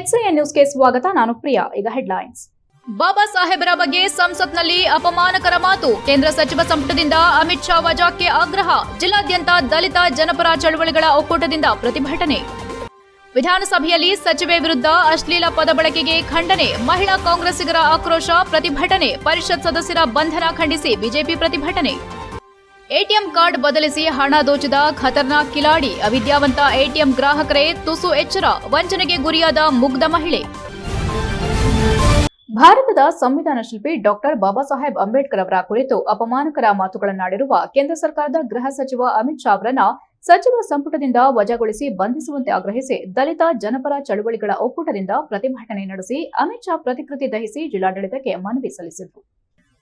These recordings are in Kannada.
HCN ನ್ಯೂಸ್ಗೆ ಸ್ವಾಗತ. ನಾನು ಪ್ರಿಯಾ. ಈಗ ಹೆಡ್ಲೈನ್ಸ್. ಬಾಬಾ ಸಾಹೇಬರ ಬಗ್ಗೆ ಸಂಸತ್ನಲ್ಲಿ ಅಪಮಾನಕರ ಮಾತು. ಕೇಂದ್ರ ಸಚಿವ ಸಂಪುಟದಿಂದ ಅಮಿತ್ ಶಾ ವಜಾಕ್ಕೆ ಆಗ್ರಹ. ಜಿಲ್ಲಾದ್ಯಂತ ದಲಿತ ಜನಪರ ಚಳವಳಿಗಳ ಒಕ್ಕೂಟದಿಂದ ಪ್ರತಿಭಟನೆ. ವಿಧಾನಸಭೆಯಲ್ಲಿ ಸಚಿವೆ ವಿರುದ್ಧ ಅಶ್ಲೀಲ ಪದ ಬಳಕೆಗೆ ಖಂಡನೆ. ಮಹಿಳಾ ಕಾಂಗ್ರೆಸ್ಸಿಗರ ಆಕ್ರೋಶ, ಪ್ರತಿಭಟನೆ. ಪರಿಷತ್ ಸದಸ್ಯರ ಬಂಧನ ಖಂಡಿಸಿ ಬಿಜೆಪಿ ಪ್ರತಿಭಟನೆ. ಎಟಿಎಂ ಕಾರ್ಡ್ ಬದಲಿಸಿ ಹಣ ದೋಚಿದ ಖತರ್ನಾಕ್ ಕಿಲಾಡಿ. ಅವಿದ್ಯಾವಂತ ಎಟಿಎಂ ಗ್ರಾಹಕರೇ ತುಸು ಎಚ್ಚರ. ವಂಚನೆಗೆ ಗುರಿಯಾದ ಮುಗ್ಧ ಮಹಿಳೆ. ಭಾರತದ ಸಂವಿಧಾನ ಶಿಲ್ಪಿ ಡಾಕ್ಟರ್ ಬಾಬಾ ಸಾಹೇಬ್ ಅಂಬೇಡ್ಕರ್ ಅವರ ಕುರಿತು ಅಪಮಾನಕರ ಮಾತುಗಳನ್ನಾಡಿರುವ ಕೇಂದ್ರ ಸರ್ಕಾರದ ಗೃಹ ಸಚಿವ ಅಮಿತ್ ಶಾ ಅವರನ್ನ ಸಚಿವ ಸಂಪುಟದಿಂದ ವಜಾಗೊಳಿಸಿ ಬಂಧಿಸುವಂತೆ ಆಗ್ರಹಿಸಿ ದಲಿತ ಜನಪರ ಚಳವಳಿಗಳ ಒಕ್ಕೂಟದಿಂದ ಪ್ರತಿಭಟನೆ ನಡೆಸಿ ಅಮಿತ್ ಶಾ ಪ್ರತಿಕೃತಿ ದಹಿಸಿ ಜಿಲ್ಲಾಡಳಿತಕ್ಕೆ ಮನವಿ ಸಲ್ಲಿಸಿದರು.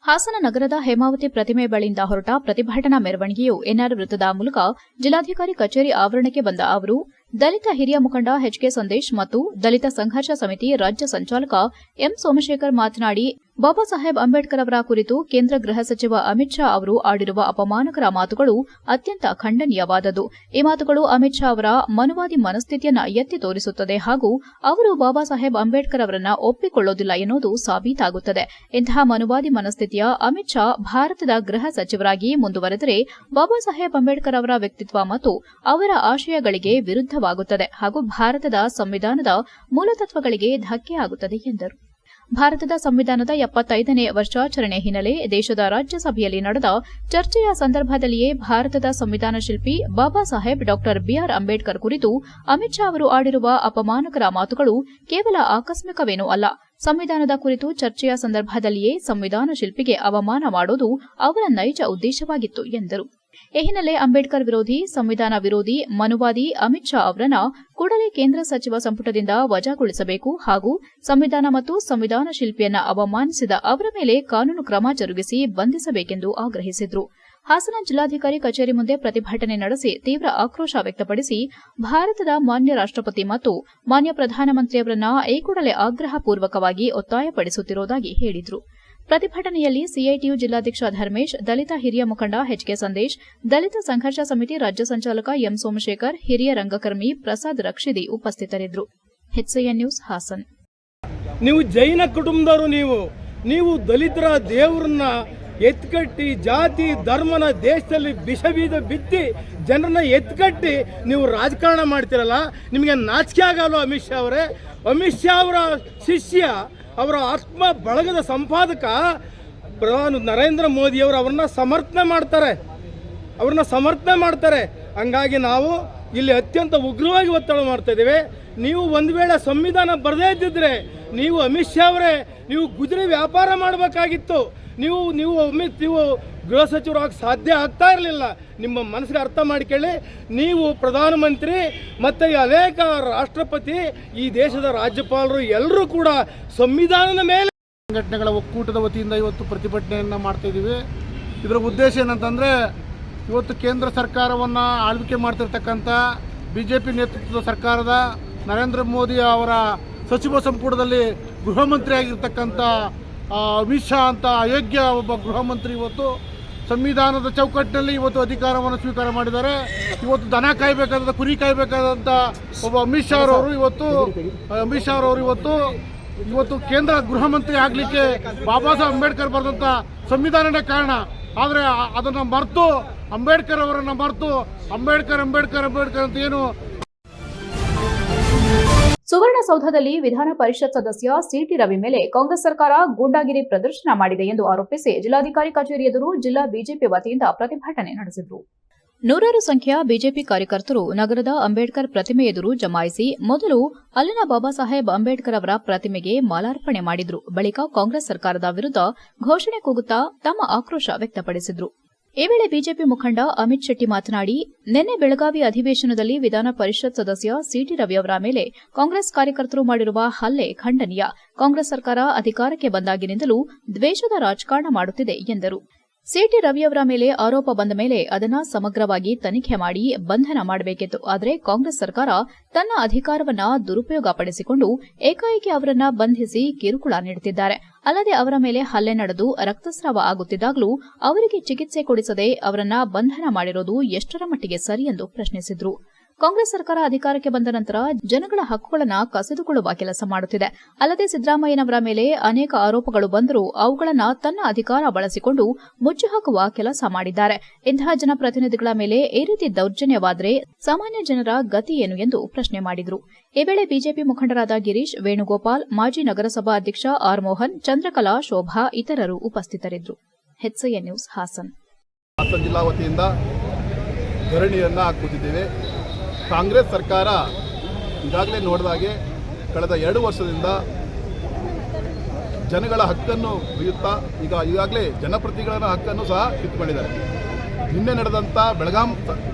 ಹಾಸನ ನಗರದ ಹೇಮಾವತಿ ಪ್ರತಿಮೆ ಬಳಿಯಿಂದ ಹೊರಟ ಪ್ರತಿಭಟನಾ ಮೆರವಣಿಗೆಯು ಎನ್ಆರ್ ವೃತ್ತದ ಮೂಲಕ ಜಿಲ್ಲಾಧಿಕಾರಿ ಕಚೇರಿ ಆವರಣಕ್ಕೆ ಬಂದ ಅವರು ದಲಿತ ಹಿರಿಯ ಮುಖಂಡ ಎಚ್ಕೆ ಸಂದೇಶ್ ಮತ್ತು ದಲಿತ ಸಂಘರ್ಷ ಸಮಿತಿ ರಾಜ್ಯ ಸಂಚಾಲಕ ಎಂ ಸೋಮಶೇಖರ್ ಮಾತನಾಡಿ, ಬಾಬಾ ಸಾಹೇಬ್ ಅಂಬೇಡ್ಕರ್ ಅವರ ಕುರಿತು ಕೇಂದ್ರ ಗೃಹ ಸಚಿವ ಅಮಿತ್ ಶಾ ಅವರು ಆಡಿರುವ ಅಪಮಾನಕರ ಮಾತುಗಳು ಅತ್ಯಂತ ಖಂಡನೀಯವಾದದ್ದು. ಈ ಮಾತುಗಳು ಅಮಿತ್ ಶಾ ಅವರ ಮನುವಾದಿ ಮನಸ್ಥಿತಿಯನ್ನು ಎತ್ತಿ ತೋರಿಸುತ್ತದೆ ಹಾಗೂ ಅವರು ಬಾಬಾ ಸಾಹೇಬ್ ಅಂಬೇಡ್ಕರ್ ಅವರನ್ನ ಒಪ್ಪಿಕೊಳ್ಳೋದಿಲ್ಲ ಎನ್ನುವುದು ಸಾಬೀತಾಗುತ್ತದೆ. ಇಂತಹ ಮನುವಾದಿ ಮನಸ್ಥಿತಿಯ ಅಮಿತ್ ಶಾ ಭಾರತದ ಗೃಹ ಸಚಿವರಾಗಿ ಮುಂದುವರೆದರೆ ಬಾಬಾ ಸಾಹೇಬ್ ಅಂಬೇಡ್ಕರ್ ಅವರ ವ್ಯಕ್ತಿತ್ವ ಮತ್ತು ಅವರ ಆಶಯಗಳಿಗೆ ವಿರುದ್ಧವಾಗುತ್ತದೆ ಹಾಗೂ ಭಾರತದ ಸಂವಿಧಾನದ ಮೂಲತತ್ವಗಳಿಗೆ ಧಕ್ಕೆಯಾಗುತ್ತದೆ ಎಂದರು. ಭಾರತದ ಸಂವಿಧಾನದ 75ನೇ ವರ್ಷಾಚರಣೆ ಹಿನ್ನೆಲೆ ದೇಶದ ರಾಜ್ಯಸಭೆಯಲ್ಲಿ ನಡೆದ ಚರ್ಚೆಯ ಸಂದರ್ಭದಲ್ಲಿಯೇ ಭಾರತದ ಸಂವಿಧಾನ ಶಿಲ್ಪಿ ಬಾಬಾ ಸಾಹೇಬ್ ಡಾಕ್ಟರ್ ಬಿಆರ್ ಅಂಬೇಡ್ಕರ್ ಕುರಿತು ಅಮಿತ್ ಶಾ ಅವರು ಆಡಿರುವ ಅಪಮಾನಕರ ಮಾತುಗಳು ಕೇವಲ ಆಕಸ್ಮಿಕವೇನೂ ಅಲ್ಲ. ಸಂವಿಧಾನದ ಕುರಿತು ಚರ್ಚೆಯ ಸಂದರ್ಭದಲ್ಲಿಯೇ ಸಂವಿಧಾನ ಶಿಲ್ಪಿಗೆ ಅವಮಾನ ಮಾಡೋದು ಅವರ ನೈಜ ಉದ್ದೇಶವಾಗಿತ್ತು ಎಂದರು. ಈ ಹಿನ್ನೆಲೆ ಅಂಬೇಡ್ಕರ್ ವಿರೋಧಿ, ಸಂವಿಧಾನ ವಿರೋಧಿ, ಮನುವಾದಿ ಅಮಿತ್ ಶಾ ಅವರನ್ನ ಕೂಡಲೇ ಕೇಂದ್ರ ಸಚಿವ ಸಂಪುಟದಿಂದ ವಜಾಗೊಳಿಸಬೇಕು ಹಾಗೂ ಸಂವಿಧಾನ ಮತ್ತು ಸಂವಿಧಾನ ಶಿಲ್ಪಿಯನ್ನ ಅವಮಾನಿಸಿದ ಅವರ ಮೇಲೆ ಕಾನೂನು ಕ್ರಮ ಜರುಗಿಸಿ ಬಂಧಿಸಬೇಕೆಂದು ಆಗ್ರಹಿಸಿದರು. ಹಾಸನ ಜಿಲ್ಲಾಧಿಕಾರಿ ಕಚೇರಿ ಮುಂದೆ ಪ್ರತಿಭಟನೆ ನಡೆಸಿ ತೀವ್ರ ಆಕ್ರೋಶ ವ್ಯಕ್ತಪಡಿಸಿ ಭಾರತದ ಮಾನ್ಯ ರಾಷ್ಟಪತಿ ಮತ್ತು ಮಾನ್ಯ ಪ್ರಧಾನಮಂತ್ರಿಯವರನ್ನ ಈ ಕೂಡಲೇ ಆಗ್ರಹಪೂರ್ವಕವಾಗಿ ಒತ್ತಾಯಪಡಿಸುತ್ತಿರುವುದಾಗಿ ಹೇಳಿದರು. ಪ್ರತಿಭಟನೆಯಲ್ಲಿ ಸಿಐಟಿಯು ಜಿಲ್ಲಾಧ್ಯಕ್ಷ ಧರ್ಮೇಶ್, ದಲಿತ ಹಿರಿಯ ಮುಖಂಡ ಎಚ್ಕೆ ಸಂದೇಶ್, ದಲಿತ ಸಂಘರ್ಷ ಸಮಿತಿ ರಾಜ್ಯ ಸಂಚಾಲಕ ಎಂ ಸೋಮಶೇಖರ್, ಹಿರಿಯ ರಂಗಕರ್ಮಿ ಪ್ರಸಾದ್ ರಕ್ಷಿದಿ ಉಪಸ್ಥಿತರಿದ್ದರು. HCN news Hassan. ನೀವು ಜೈನ ಕುಟುಂಬದವರು, ನೀವು ದಲಿತರ ದೇವರನ್ನ ಎತ್ಕಟ್ಟಿ ಜಾತಿ ಧರ್ಮನ ದೇಶದಲ್ಲಿ ವಿಷಬೀಜ ಬಿತ್ತಿ ಜನರನ್ನ ಎತ್ಕಟ್ಟಿ ನೀವು ರಾಜಕಾರಣ ಮಾಡ್ತಿರಲ್ಲ, ನಿಮಗೆ ನಾಚಿಕೆ ಆಗಲ್ಲ ಅಮಿತ್ ಶಾ ಅವರೇ. ಅಮಿತ್ ಶಾ ಅವರ ಶಿಷ್ಯ, ಅವರ ಆತ್ಮ ಬಳಗದ ಸಂಪಾದಕ ಪ್ರಧಾನಿ ನರೇಂದ್ರ ಮೋದಿಯವರು ಅವ್ರನ್ನ ಸಮರ್ಥನೆ ಮಾಡ್ತಾರೆ. ಹಂಗಾಗಿ ನಾವು ಇಲ್ಲಿ ಅತ್ಯಂತ ಉಗ್ರವಾಗಿ ಒತ್ತಡ ಮಾಡ್ತಾ ಇದ್ದೇವೆ. ನೀವು ಒಂದು ವೇಳೆ ಸಂವಿಧಾನ ಬರದೇ ಇದ್ದಿದ್ರೆ ನೀವು ಅಮಿತ್ ಶಾ ಅವರೇ ನೀವು ಗುಜರಿ ವ್ಯಾಪಾರ ಮಾಡಬೇಕಾಗಿತ್ತು. ನೀವು ಗೃಹ ಸಚಿವರಾಗಿ ಸಾಧ್ಯ ಆಗ್ತಾ ಇರಲಿಲ್ಲ. ನಿಮ್ಮ ಮನಸ್ಸಿಗೆ ಅರ್ಥ ಮಾಡಿಕೊಳ್ಳಿ. ನೀವು ಪ್ರಧಾನಮಂತ್ರಿ ಮತ್ತು ಅನೇಕ ರಾಷ್ಟ್ರಪತಿ, ಈ ದೇಶದ ರಾಜ್ಯಪಾಲರು ಎಲ್ಲರೂ ಕೂಡ ಸಂವಿಧಾನದ ಮೇಲೆ ಸಂಘಟನೆಗಳ ಒಕ್ಕೂಟದ ವತಿಯಿಂದ ಇವತ್ತು ಪ್ರತಿಭಟನೆಯನ್ನು ಮಾಡ್ತಾ ಇದ್ದೀವಿ. ಇದರ ಉದ್ದೇಶ ಏನಂತಂದರೆ, ಇವತ್ತು ಕೇಂದ್ರ ಸರ್ಕಾರವನ್ನು ಆಳ್ವಿಕೆ ಮಾಡ್ತಿರ್ತಕ್ಕಂಥ BJP ನೇತೃತ್ವದ ಸರ್ಕಾರದ ನರೇಂದ್ರ ಮೋದಿ ಅವರ ಸಚಿವ ಸಂಪುಟದಲ್ಲಿ ಗೃಹ ಮಂತ್ರಿ ಆಗಿರ್ತಕ್ಕಂಥ ಅಮಿತ್ ಶಾ ಅಂತ ಅಯೋಗ್ಯ ಒಬ್ಬ ಗೃಹ ಮಂತ್ರಿ ಇವತ್ತು ಸಂವಿಧಾನದ ಚೌಕಟ್ಟಿನಲ್ಲಿ ಇವತ್ತು ಅಧಿಕಾರವನ್ನು ಸ್ವೀಕಾರ ಮಾಡಿದ್ದಾರೆ. ಇವತ್ತು ದನ ಕಾಯಬೇಕಾದ, ಕುರಿ ಕಾಯಬೇಕಾದಂಥ ಒಬ್ಬ ಅಮಿತ್ ಶಾ ಅವರು ಇವತ್ತು ಕೇಂದ್ರ ಗೃಹ ಮಂತ್ರಿ ಆಗಲಿಕ್ಕೆ ಬಾಬಾ ಸಾಹೇಬ್ ಅಂಬೇಡ್ಕರ್ ಬರೆದಂಥ ಸಂವಿಧಾನನೇ ಕಾರಣ. ಆದರೆ ಅದನ್ನು ಮರೆತು ಅಂಬೇಡ್ಕರ್ ಅವರನ್ನು ಮರೆತು ಅಂಬೇಡ್ಕರ್ ಅಂತ ಏನು. ಸುವರ್ಣಸೌಧದಲ್ಲಿ ವಿಧಾನ ಪರಿಷತ್ ಸದಸ್ಯ ಸಿಟಿ ರವಿ ಮೇಲೆ ಕಾಂಗ್ರೆಸ್ ಸರ್ಕಾರ ಗೂಂಡಾಗಿರಿ ಪ್ರದರ್ಶನ ಮಾಡಿದೆ ಎಂದು ಆರೋಪಿಸಿ ಜಿಲ್ಲಾಧಿಕಾರಿ ಕಚೇರಿ ಎದುರು ಜಿಲ್ಲಾ ಬಿಜೆಪಿ ವತಿಯಿಂದ ಪ್ರತಿಭಟನೆ ನಡೆಸಿದರು. ನೂರಾರು ಸಂಖ್ಯೆಯ ಬಿಜೆಪಿ ಕಾರ್ಯಕರ್ತರು ನಗರದ ಅಂಬೇಡ್ಕರ್ ಪ್ರತಿಮೆ ಎದುರು ಜಮಾಯಿಸಿ ಮೊದಲು ಅಲ್ಲಿನ ಬಾಬಾ ಸಾಹೇಬ್ ಅಂಬೇಡ್ಕರ್ ಅವರ ಪ್ರತಿಮೆಗೆ ಮಾಲಾರ್ಪಣೆ ಮಾಡಿದ್ರು. ಬಳಿಕ ಕಾಂಗ್ರೆಸ್ ಸರ್ಕಾರದ ವಿರುದ್ಧ ಘೋಷಣೆ ಕೂಗುತ್ತಾ ತಮ್ಮ ಆಕ್ರೋಶ ವ್ಯಕ್ತಪಡಿಸಿದ್ರು. ಈ ವೇಳೆ ಬಿಜೆಪಿ ಮುಖಂಡ ಅಮಿತ್ ಶೆಟ್ಟಿ ಮಾತನಾಡಿ, ನಿನ್ನೆ ಬೆಳಗಾವಿ ಅಧಿವೇಶನದಲ್ಲಿ ವಿಧಾನ ಪರಿಷತ್ ಸದಸ್ಯ ಸಿಟಿ ರವಿ ಅವರ ಮೇಲೆ ಕಾಂಗ್ರೆಸ್ ಕಾರ್ಯಕರ್ತರು ಮಾಡಿರುವ ಹಲ್ಲೆ ಖಂಡನೀಯ. ಕಾಂಗ್ರೆಸ್ ಸರ್ಕಾರ ಅಧಿಕಾರಕ್ಕೆ ಬಂದಾಗಿನಿಂದಲೂ ದ್ವೇಷದ ರಾಜಕಾರಣ ಮಾಡುತ್ತಿದೆ ಎಂದರು. ಸಿಟಿ ರವಿಯವರ ಮೇಲೆ ಆರೋಪ ಬಂದ ಮೇಲೆ ಅದನ್ನ ಸಮಗ್ರವಾಗಿ ತನಿಖೆ ಮಾಡಿ ಬಂಧನ ಮಾಡಬೇಕಿತ್ತು. ಆದರೆ ಕಾಂಗ್ರೆಸ್ ಸರ್ಕಾರ ತನ್ನ ಅಧಿಕಾರವನ್ನ ದುರುಪಯೋಗಪಡಿಸಿಕೊಂಡು ಏಕಾಏಕಿ ಅವರನ್ನ ಬಂಧಿಸಿ ಕಿರುಕುಳ ನೀಡುತ್ತಿದ್ದಾರೆ. ಅಲ್ಲದೆ ಅವರ ಮೇಲೆ ಹಲ್ಲೆ ನಡೆದು ರಕ್ತಸ್ರಾವ ಆಗುತ್ತಿದ್ದಾಗಲೂ ಅವರಿಗೆ ಚಿಕಿತ್ಸೆ ಕೊಡಿಸದೆ ಅವರನ್ನ ಬಂಧನ ಮಾಡಿರೋದು ಎಷ್ಟರ ಮಟ್ಟಿಗೆ ಸರಿ ಎಂದು ಪ್ರಶ್ನಿಸಿದರು. ಕಾಂಗ್ರೆಸ್ ಸರ್ಕಾರ ಅಧಿಕಾರಕ್ಕೆ ಬಂದ ನಂತರ ಜನಗಳ ಹಕ್ಕುಗಳನ್ನು ಕಸಿದುಕೊಳ್ಳುವ ಕೆಲಸ ಮಾಡುತ್ತಿದೆ. ಅಲ್ಲದೆ ಸಿದ್ದರಾಮಯ್ಯನವರ ಮೇಲೆ ಅನೇಕ ಆರೋಪಗಳು ಬಂದರೂ ಅವುಗಳನ್ನು ತನ್ನ ಅಧಿಕಾರ ಬಳಸಿಕೊಂಡು ಮುಚ್ಚಿಹಾಕುವ ಕೆಲಸ ಮಾಡಿದ್ದಾರೆ. ಇಂತಹ ಜನಪ್ರತಿನಿಧಿಗಳ ಮೇಲೆ ಈ ರೀತಿ ದೌರ್ಜನ್ಯವಾದರೆ ಸಾಮಾನ್ಯ ಜನರ ಗತಿ ಏನು ಎಂದು ಪ್ರಶ್ನೆ ಮಾಡಿದರು. ಈ ವೇಳೆ ಬಿಜೆಪಿ ಮುಖಂಡರಾದ ಗಿರೀಶ್, ವೇಣುಗೋಪಾಲ್, ಮಾಜಿ ನಗರಸಭಾ ಅಧ್ಯಕ್ಷ ಆರ್ ಮೋಹನ್, ಚಂದ್ರಕಲಾ, ಶೋಭಾ ಇತರರು ಉಪಸ್ಥಿತರಿದ್ದರು. HCN news Haasan. ಹಾಸನ ಜಿಲ್ಲಾ ವತಿಯಿಂದ ಧರಣಿಯನ್ನು ಕೂತಿದ್ದೇವೆ. ಕಾಂಗ್ರೆಸ್ ಸರ್ಕಾರ ಈಗಾಗಲೇ ನೋಡಿದಾಗೆ ಕಳೆದ 2 ವರ್ಷದಿಂದ ಜನಗಳ ಹಕ್ಕನ್ನು ಒಯ್ಯುತ್ತಾ ಈಗಾಗಲೇ ಜನಪ್ರತಿನಿಧಿಗಳ ಹಕ್ಕನ್ನು ಸಹ ಕಿತ್ತುಕೊಂಡಿದ್ದಾರೆ. ನಿನ್ನೆ ನಡೆದಂಥ ಬೆಳಗಾಂ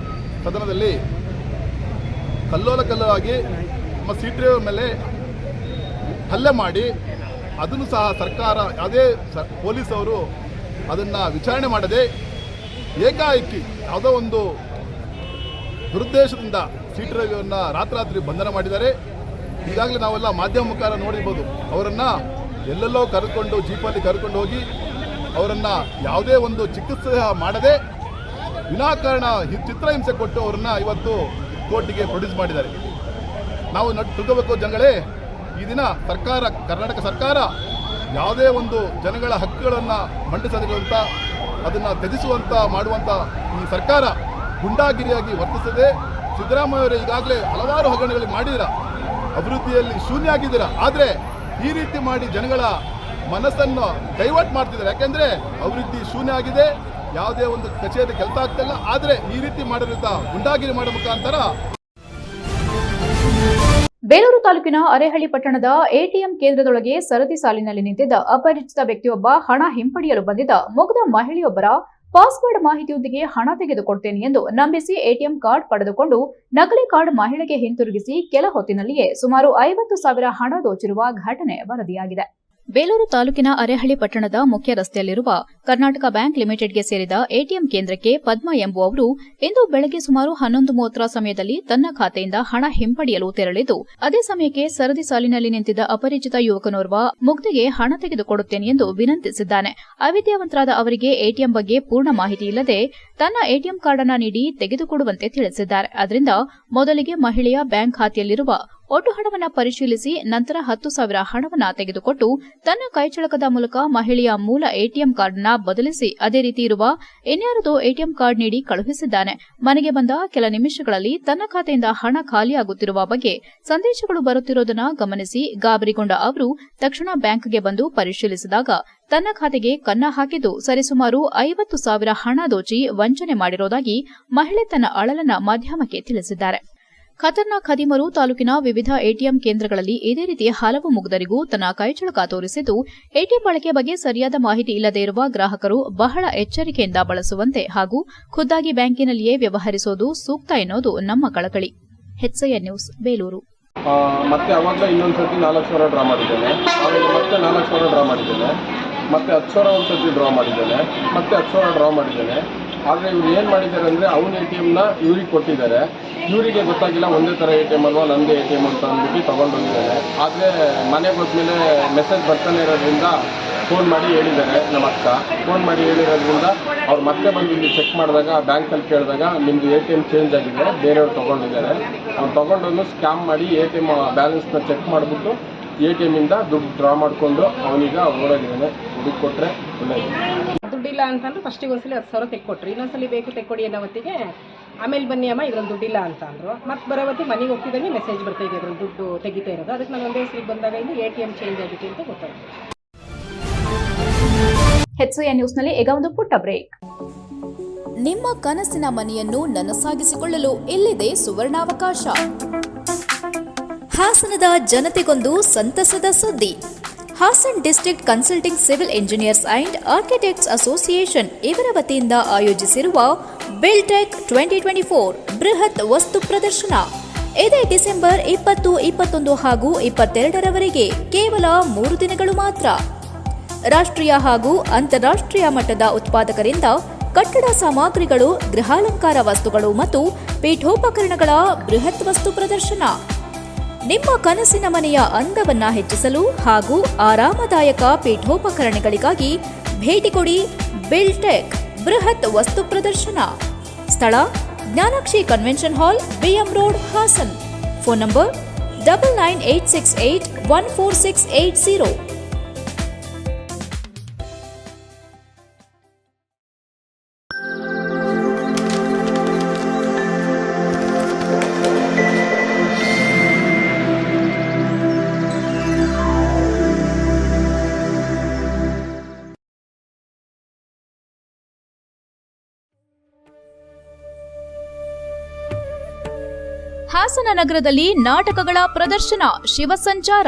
ಸದನದಲ್ಲಿ ಕಲ್ಲೋಲಕಲ್ಲವಾಗಿ ನಮ್ಮ ಸಿಟಿಯ ಮೇಲೆ ಹಲ್ಲೆ ಮಾಡಿ ಅದನ್ನು ಸಹ ಸರ್ಕಾರ ಯಾವುದೇ ಪೊಲೀಸವರು ಅದನ್ನು ವಿಚಾರಣೆ ಮಾಡದೆ ಏಕಾಏಕಿ ಯಾವುದೋ ಒಂದು ದುರುದ್ದೇಶದಿಂದ ಸಿಟಿ ರವಿಯನ್ನು ರಾತ್ರಿ ಬಂಧನ ಮಾಡಿದ್ದಾರೆ. ಈಗಾಗಲೇ ನಾವೆಲ್ಲ ಮಾಧ್ಯಮ ಮುಖಾಂತರ ನೋಡಿರ್ಬೋದು. ಅವರನ್ನು ಎಲ್ಲೆಲ್ಲೋ ಕರೆದುಕೊಂಡು ಜೀಪಲ್ಲಿ ಕರ್ಕೊಂಡು ಹೋಗಿ ಅವರನ್ನು ಯಾವುದೇ ಒಂದು ಚಿಕಿತ್ಸೆ ಮಾಡದೆ ವಿನಾಕಾರಣ ಚಿತ್ರಹಿಂಸೆ ಕೊಟ್ಟು ಅವರನ್ನು ಇವತ್ತು ಕೋರ್ಟಿಗೆ ಪ್ರೊಡ್ಯೂಸ್ ಮಾಡಿದ್ದಾರೆ. ನಾವು ತಿಳ್ಕೋಬೇಕು ಜನಗಳೇ, ಈ ದಿನ ಕರ್ನಾಟಕ ಸರ್ಕಾರ ಯಾವುದೇ ಒಂದು ಜನಗಳ ಹಕ್ಕುಗಳನ್ನು ಮಂಡಿಸದಿರುವಂಥ ಅದನ್ನು ತ್ಯಜಿಸುವಂಥ ಮಾಡುವಂಥ ಈ ಸರ್ಕಾರ ಗುಂಡಾಗಿರಿಯಾಗಿ ವರ್ತಿಸದೆ ಸಿದ್ದರಾಮಯ್ಯವರು ಈಗಾಗಲೇ ಹಲವಾರು ಹಗರಣಗಳು ಮಾಡಿದ್ದೀರ, ಅಭಿವೃದ್ಧಿಯಲ್ಲಿ ಶೂನ್ಯ ಆಗಿದ್ದೀರ. ಆದರೆ ಈ ರೀತಿ ಮಾಡಿ ಜನಗಳ ಮನಸ್ಸನ್ನು ಡೈವರ್ಟ್ ಮಾಡ್ತಿದ್ದಾರೆ. ಯಾಕೆಂದರೆ ಅಭಿವೃದ್ಧಿ ಶೂನ್ಯ ಆಗಿದೆ, ಯಾವುದೇ ಒಂದು ಕಚೇರಿ ಕೆಲಸ ಆಗ್ತಿಲ್ಲ. ಆದರೆ ಈ ರೀತಿ ಮಾಡಿರೋದ್ರಿಂದ ಗುಂಡಾಗಿರಿ ಮಾಡೋ ಮುಖಾಂತರ ಬೇಲೂರು ತಾಲೂಕಿನ ಅರೇಹಳ್ಳಿ ಪಟ್ಟಣದ ಎಟಿಎಂ ಕೇಂದ್ರದೊಳಗೆ ಸರತಿ ಸಾಲಿನಲ್ಲಿ ನಿಂತಿದ್ದ ಅಪರಿಚಿತ ವ್ಯಕ್ತಿಯೊಬ್ಬ ಹಣ ಹಿಂಪಡೆಯಲು ಬಂದಿದ್ದ ಮುಗ್ಧ ಮಹಿಳೆಯೊಬ್ಬರ ಪಾಸ್ವರ್ಡ್ ಮಾಹಿತಿಯೊಂದಿಗೆ ಹಣ ತೆಗೆದುಕೊಡ್ತೇನೆ ಎಂದು ನಂಬಿಸಿ ಎಟಿಎಂ ಕಾರ್ಡ್ ಪಡೆದುಕೊಂಡು ನಕಲಿ ಕಾರ್ಡ್ ಮಹಿಳೆಗೆ ಹಿಂತಿರುಗಿಸಿ ಕೆಲ ಹೊತ್ತಿನಲ್ಲಿಯೇ ಸುಮಾರು 50,000 ಹಣ ದೋಚಿರುವ ಘಟನೆ ವರದಿಯಾಗಿದೆ. ಬೇಲೂರು ತಾಲೂಕಿನ ಅರೇಹಳ್ಳಿ ಪಟ್ಟಣದ ಮುಖ್ಯ ರಸ್ತೆಯಲ್ಲಿರುವ ಕರ್ನಾಟಕ ಬ್ಯಾಂಕ್ ಲಿಮಿಟೆಡ್ಗೆ ಸೇರಿದ ಎಟಿಎಂ ಕೇಂದ್ರಕ್ಕೆ ಪದ್ಮ ಎಂಬುವವರು ಇಂದು ಬೆಳಗ್ಗೆ ಸುಮಾರು 11:30 ಸಮಯದಲ್ಲಿ ತನ್ನ ಖಾತೆಯಿಂದ ಹಣ ಹಿಂಪಡೆಯಲು ತೆರಳಿದ್ದು, ಅದೇ ಸಮಯಕ್ಕೆ ಸರದಿ ಸಾಲಿನಲ್ಲಿ ನಿಂತಿದ್ದ ಅಪರಿಚಿತ ಯುವಕನೋರ್ವ ಮುಗ್ಧೆಗೆ ಹಣ ತೆಗೆದುಕೊಡುತ್ತೇನೆ ಎಂದು ವಿನಂತಿಸಿದ್ದಾನೆ. ಅವಿದ್ಯಾವಂತರಾದ ಅವರಿಗೆ ಎಟಿಎಂ ಬಗ್ಗೆ ಪೂರ್ಣ ಮಾಹಿತಿ ಇಲ್ಲದೆ ತನ್ನ ಎಟಿಎಂ ಕಾರ್ಡ್ ಅನ್ನು ನೀಡಿ ತೆಗೆದುಕೊಡುವಂತೆ ತಿಳಿಸಿದ್ದಾರೆ. ಅದರಿಂದ ಮೊದಲಿಗೆ ಮಹಿಳೆಯ ಬ್ಯಾಂಕ್ ಖಾತೆಯಲ್ಲಿರುವ ಒಟ್ಟು ಹಣವನ್ನು ಪರಿಶೀಲಿಸಿ ನಂತರ 10,000 ಹಣವನ್ನು ತೆಗೆದುಕೊಟ್ಟು ತನ್ನ ಕೈಚಳಕದ ಮೂಲಕ ಮಹಿಳೆಯ ಮೂಲ ಎಟಿಎಂ ಕಾರ್ಡ್ ಅನ್ನು ಬದಲಿಸಿ ಅದೇ ರೀತಿ ಇರುವ ಇನ್ಯಾರದೋ ಎಟಿಎಂ ಕಾರ್ಡ್ ನೀಡಿ ಕಳುಹಿಸಿದ್ದಾನೆ. ಮನೆಗೆ ಬಂದ ಕೆಲ ನಿಮಿಷಗಳಲ್ಲಿ ತನ್ನ ಖಾತೆಯಿಂದ ಹಣ ಖಾಲಿಯಾಗುತ್ತಿರುವ ಬಗ್ಗೆ ಸಂದೇಶಗಳು ಬರುತ್ತಿರುವುದನ್ನು ಗಮನಿಸಿ ಗಾಬರಿಗೊಂಡ ಅವರು ತಕ್ಷಣ ಬ್ಯಾಂಕ್ಗೆ ಬಂದು ಪರಿಶೀಲಿಸಿದಾಗ ತನ್ನ ಖಾತೆಗೆ ಕನ್ನ ಹಾಕಿದ್ದು ಸರಿಸುಮಾರು 50,000 ಹಣ ದೋಚಿ ವಂಚನೆ ಮಾಡಿರುವುದಾಗಿ ಮಹಿಳೆ ತನ್ನ ಅಳಲನ್ನ ಮಾಧ್ಯಮಕ್ಕೆ ತಿಳಿಸಿದ್ದಾರೆ. ಖತರ್ನಾಕ್ ಖದೀಮರು ತಾಲೂಕಿನ ವಿವಿಧ ಎಟಿಎಂ ಕೇಂದ್ರಗಳಲ್ಲಿ ಇದೇ ರೀತಿ ಹಲವು ಮುಗ್ಧರಿಗೂ ತನ್ನ ಕೈಚಳಕ ತೋರಿಸಿದ್ದು, ಎಟಿಎಂ ಬಳಕೆ ಬಗ್ಗೆ ಸರಿಯಾದ ಮಾಹಿತಿ ಇಲ್ಲದೇ ಇರುವ ಗ್ರಾಹಕರು ಬಹಳ ಎಚ್ಚರಿಕೆಯಿಂದ ಬಳಸುವಂತೆ ಹಾಗೂ ಖುದ್ದಾಗಿ ಬ್ಯಾಂಕಿನಲ್ಲಿಯೇ ವ್ಯವಹರಿಸುವುದು ಸೂಕ್ತ ಎನ್ನುವುದು ನಮ್ಮ ಕಳಕಳಿ. HCN news Belur. ಮತ್ತೆ ಅವಾಗ ಇನ್ನೊಂದ್ಸತಿ 4,000 ಡ್ರಾ ಮಾಡಿದ್ದೇನೆ, ಆಮೇಲೆ ಮತ್ತೆ 4,000 ಡ್ರಾ ಮಾಡಿದ್ದೇನೆ, ಮತ್ತೆ 10,000 ಒಂದ್ಸತಿ ಡ್ರಾ ಮಾಡಿದ್ದೇನೆ, ಮತ್ತೆ 10,000 ಡ್ರಾ ಮಾಡಿದ್ದೇನೆ. ಆದರೆ ಇವ್ರು ಏನು ಮಾಡಿದ್ದಾರೆ ಅಂದರೆ ಅವನ ಎಟಿಎಮ್ನ ಇವ್ರಿಗೆ ಕೊಟ್ಟಿದ್ದಾರೆ. ಇವರಿಗೆ ಗೊತ್ತಾಗಿಲ್ಲ ಒಂದೇ ಥರ ಎಟಿಎಮ್ ಅಲ್ವಾ ನಮ್ಮದೇ ಎಟಿಎಮ್ ಅಂತ ಅಂದ್ಬಿಟ್ಟು ತೊಗೊಂಡೋಗಿದ್ದಾರೆ. ಆದರೆ ಮನೆಗೆ ಹೋದ್ಮೇಲೆ ಮೆಸೇಜ್ ಬರ್ತಾನೆ ಇರೋದ್ರಿಂದ ಫೋನ್ ಮಾಡಿ ಹೇಳಿದ್ದಾರೆ. ನಮ್ಮ ಅಕ್ಕ ಫೋನ್ ಮಾಡಿ ಹೇಳಿರೋದ್ರಿಂದ ಅವ್ರು ಮತ್ತೆ ಬಂದು ಇಲ್ಲಿ ಚೆಕ್ ಮಾಡಿದಾಗ ಬ್ಯಾಂಕಲ್ಲಿ ಕೇಳಿದಾಗ ನಿಮ್ಮದು ಎಟಿಎಮ್ ಚೇಂಜ್ ಆಗಿದೆ, ಬೇರೆಯವ್ರು ತೊಗೊಂಡಿದ್ದಾರೆ. ಅವ್ರು ತೊಗೊಂಡನ್ನು ಸ್ಕ್ಯಾಮ್ ಮಾಡಿ ಎಟಿಎಮ್ ಬ್ಯಾಲೆನ್ಸ್ನ ಚೆಕ್ ಮಾಡಿಬಿಟ್ಟು ಎಟಿಎಮ್ಮಿಂದ ದುಡ್ಡು ಡ್ರಾ ಮಾಡಿಕೊಂಡು ಅವನೀಗ ಓಡೋಗಿದ್ದಾನೆ. ದುಡ್ಡು ಕೊಟ್ಟರೆ ಒಳ್ಳೆಯದು. ದುಡ್ಡಿಲ್ಲ ಅಂತಂದ್ರೆ ಫಸ್ಟಿಗೆ ಒಂದ್ಸಲಿ 10,000 ತೆಕ್ಕೊಟ್ರಿ, ಇನ್ನೊಂದ್ಸಲಿ ಬೇಕು ತೆಕ್ಕೊಡಿ ಅನ್ನೋ ಹೊತ್ತಿಗೆ ಆಮೇಲೆ ಬನ್ನಿ ಅಮ್ಮ ಇದ್ರಲ್ಲಿ ದುಡ್ಡಿಲ್ಲ ಅಂತ ಅಂದರು. ಮತ್ತೆ ಬರೋ ಹೊತ್ತಿಗೆ ಮನೆಗೆ ಹೋಗ್ತಿದ್ದಂಗೆ ಮೆಸೇಜ್ ಬರ್ತಾ ಇದೆ ಅದ್ರಲ್ಲಿ ದುಡ್ಡು ತೆಗಿತಾ ಇರೋದು. ಅದಕ್ಕೆ ನಾನು ಒಂದೇ ಸಲ ಬಂದಾಗ ಇಲ್ಲಿ ಎಟಿಎಂ ಚೇಂಜ್ ಆಗಿದೆ ಅಂತ ಗೊತ್ತಾಯಿತು. HCN ನ್ಯೂಸ್ನಲ್ಲಿ ಈಗ ಒಂದು ಪುಟ್ಟ ಬ್ರೇಕ್. ನಿಮ್ಮ ಕನಸಿನ ಮನೆಯನ್ನು ನನಸಾಗಿಸಿಕೊಳ್ಳಲು ಇಲ್ಲಿದೆ ಸುವರ್ಣಾವಕಾಶ. ಹಾಸನದ ಜನತೆಗೊಂದು ಸಂತಸದ ಸುದ್ದಿ. Hassan district consulting civil engineers and architects association ಇವರ ವತಿಯಿಂದ ಆಯೋಜಿಸಿರುವ ಬಿಲ್ಟೆಕ್ 2024 ಬೃಹತ್ ವಸ್ತು ಪ್ರದರ್ಶನ ಇದೇ ಡಿಸೆಂಬರ್ 20, 21 ಹಾಗೂ 22ರವರೆಗೆ ಕೇವಲ 3 ದಿನಗಳು ಮಾತ್ರ. ರಾಷ್ಟ್ರೀಯ ಹಾಗೂ ಅಂತಾರಾಷ್ಟ್ರೀಯ ಮಟ್ಟದ ಉತ್ಪಾದಕರಿಂದ ಕಟ್ಟಡ ಸಾಮಗ್ರಿಗಳು, ಗೃಹಾಲಂಕಾರ ವಸ್ತುಗಳು ಮತ್ತು ಪೀಠೋಪಕರಣಗಳ ಬೃಹತ್ ವಸ್ತು ಪ್ರದರ್ಶನ. ನಿಮ್ಮ ಕನಸಿನ ಮನೆಯ ಅಂದವನ್ನ ಹೆಚ್ಚಿಸಲು ಹಾಗೂ ಆರಾಮದಾಯಕ ಪೀಠೋಪಕರಣಗಳಿಗಾಗಿ ಭೇಟಿ ಕೊಡಿ ಬಿಲ್ಟೆಕ್ ಬೃಹತ್ ವಸ್ತು ಪ್ರದರ್ಶನ. ಸ್ಥಳ Jnanakshi convention hall, BM road, Hassan. Phone number 9986814680. Hassan ನಗರದಲ್ಲಿ ನಾಟಕಗಳ ಪ್ರದರ್ಶನ, ಶಿವಸಂಚಾರ.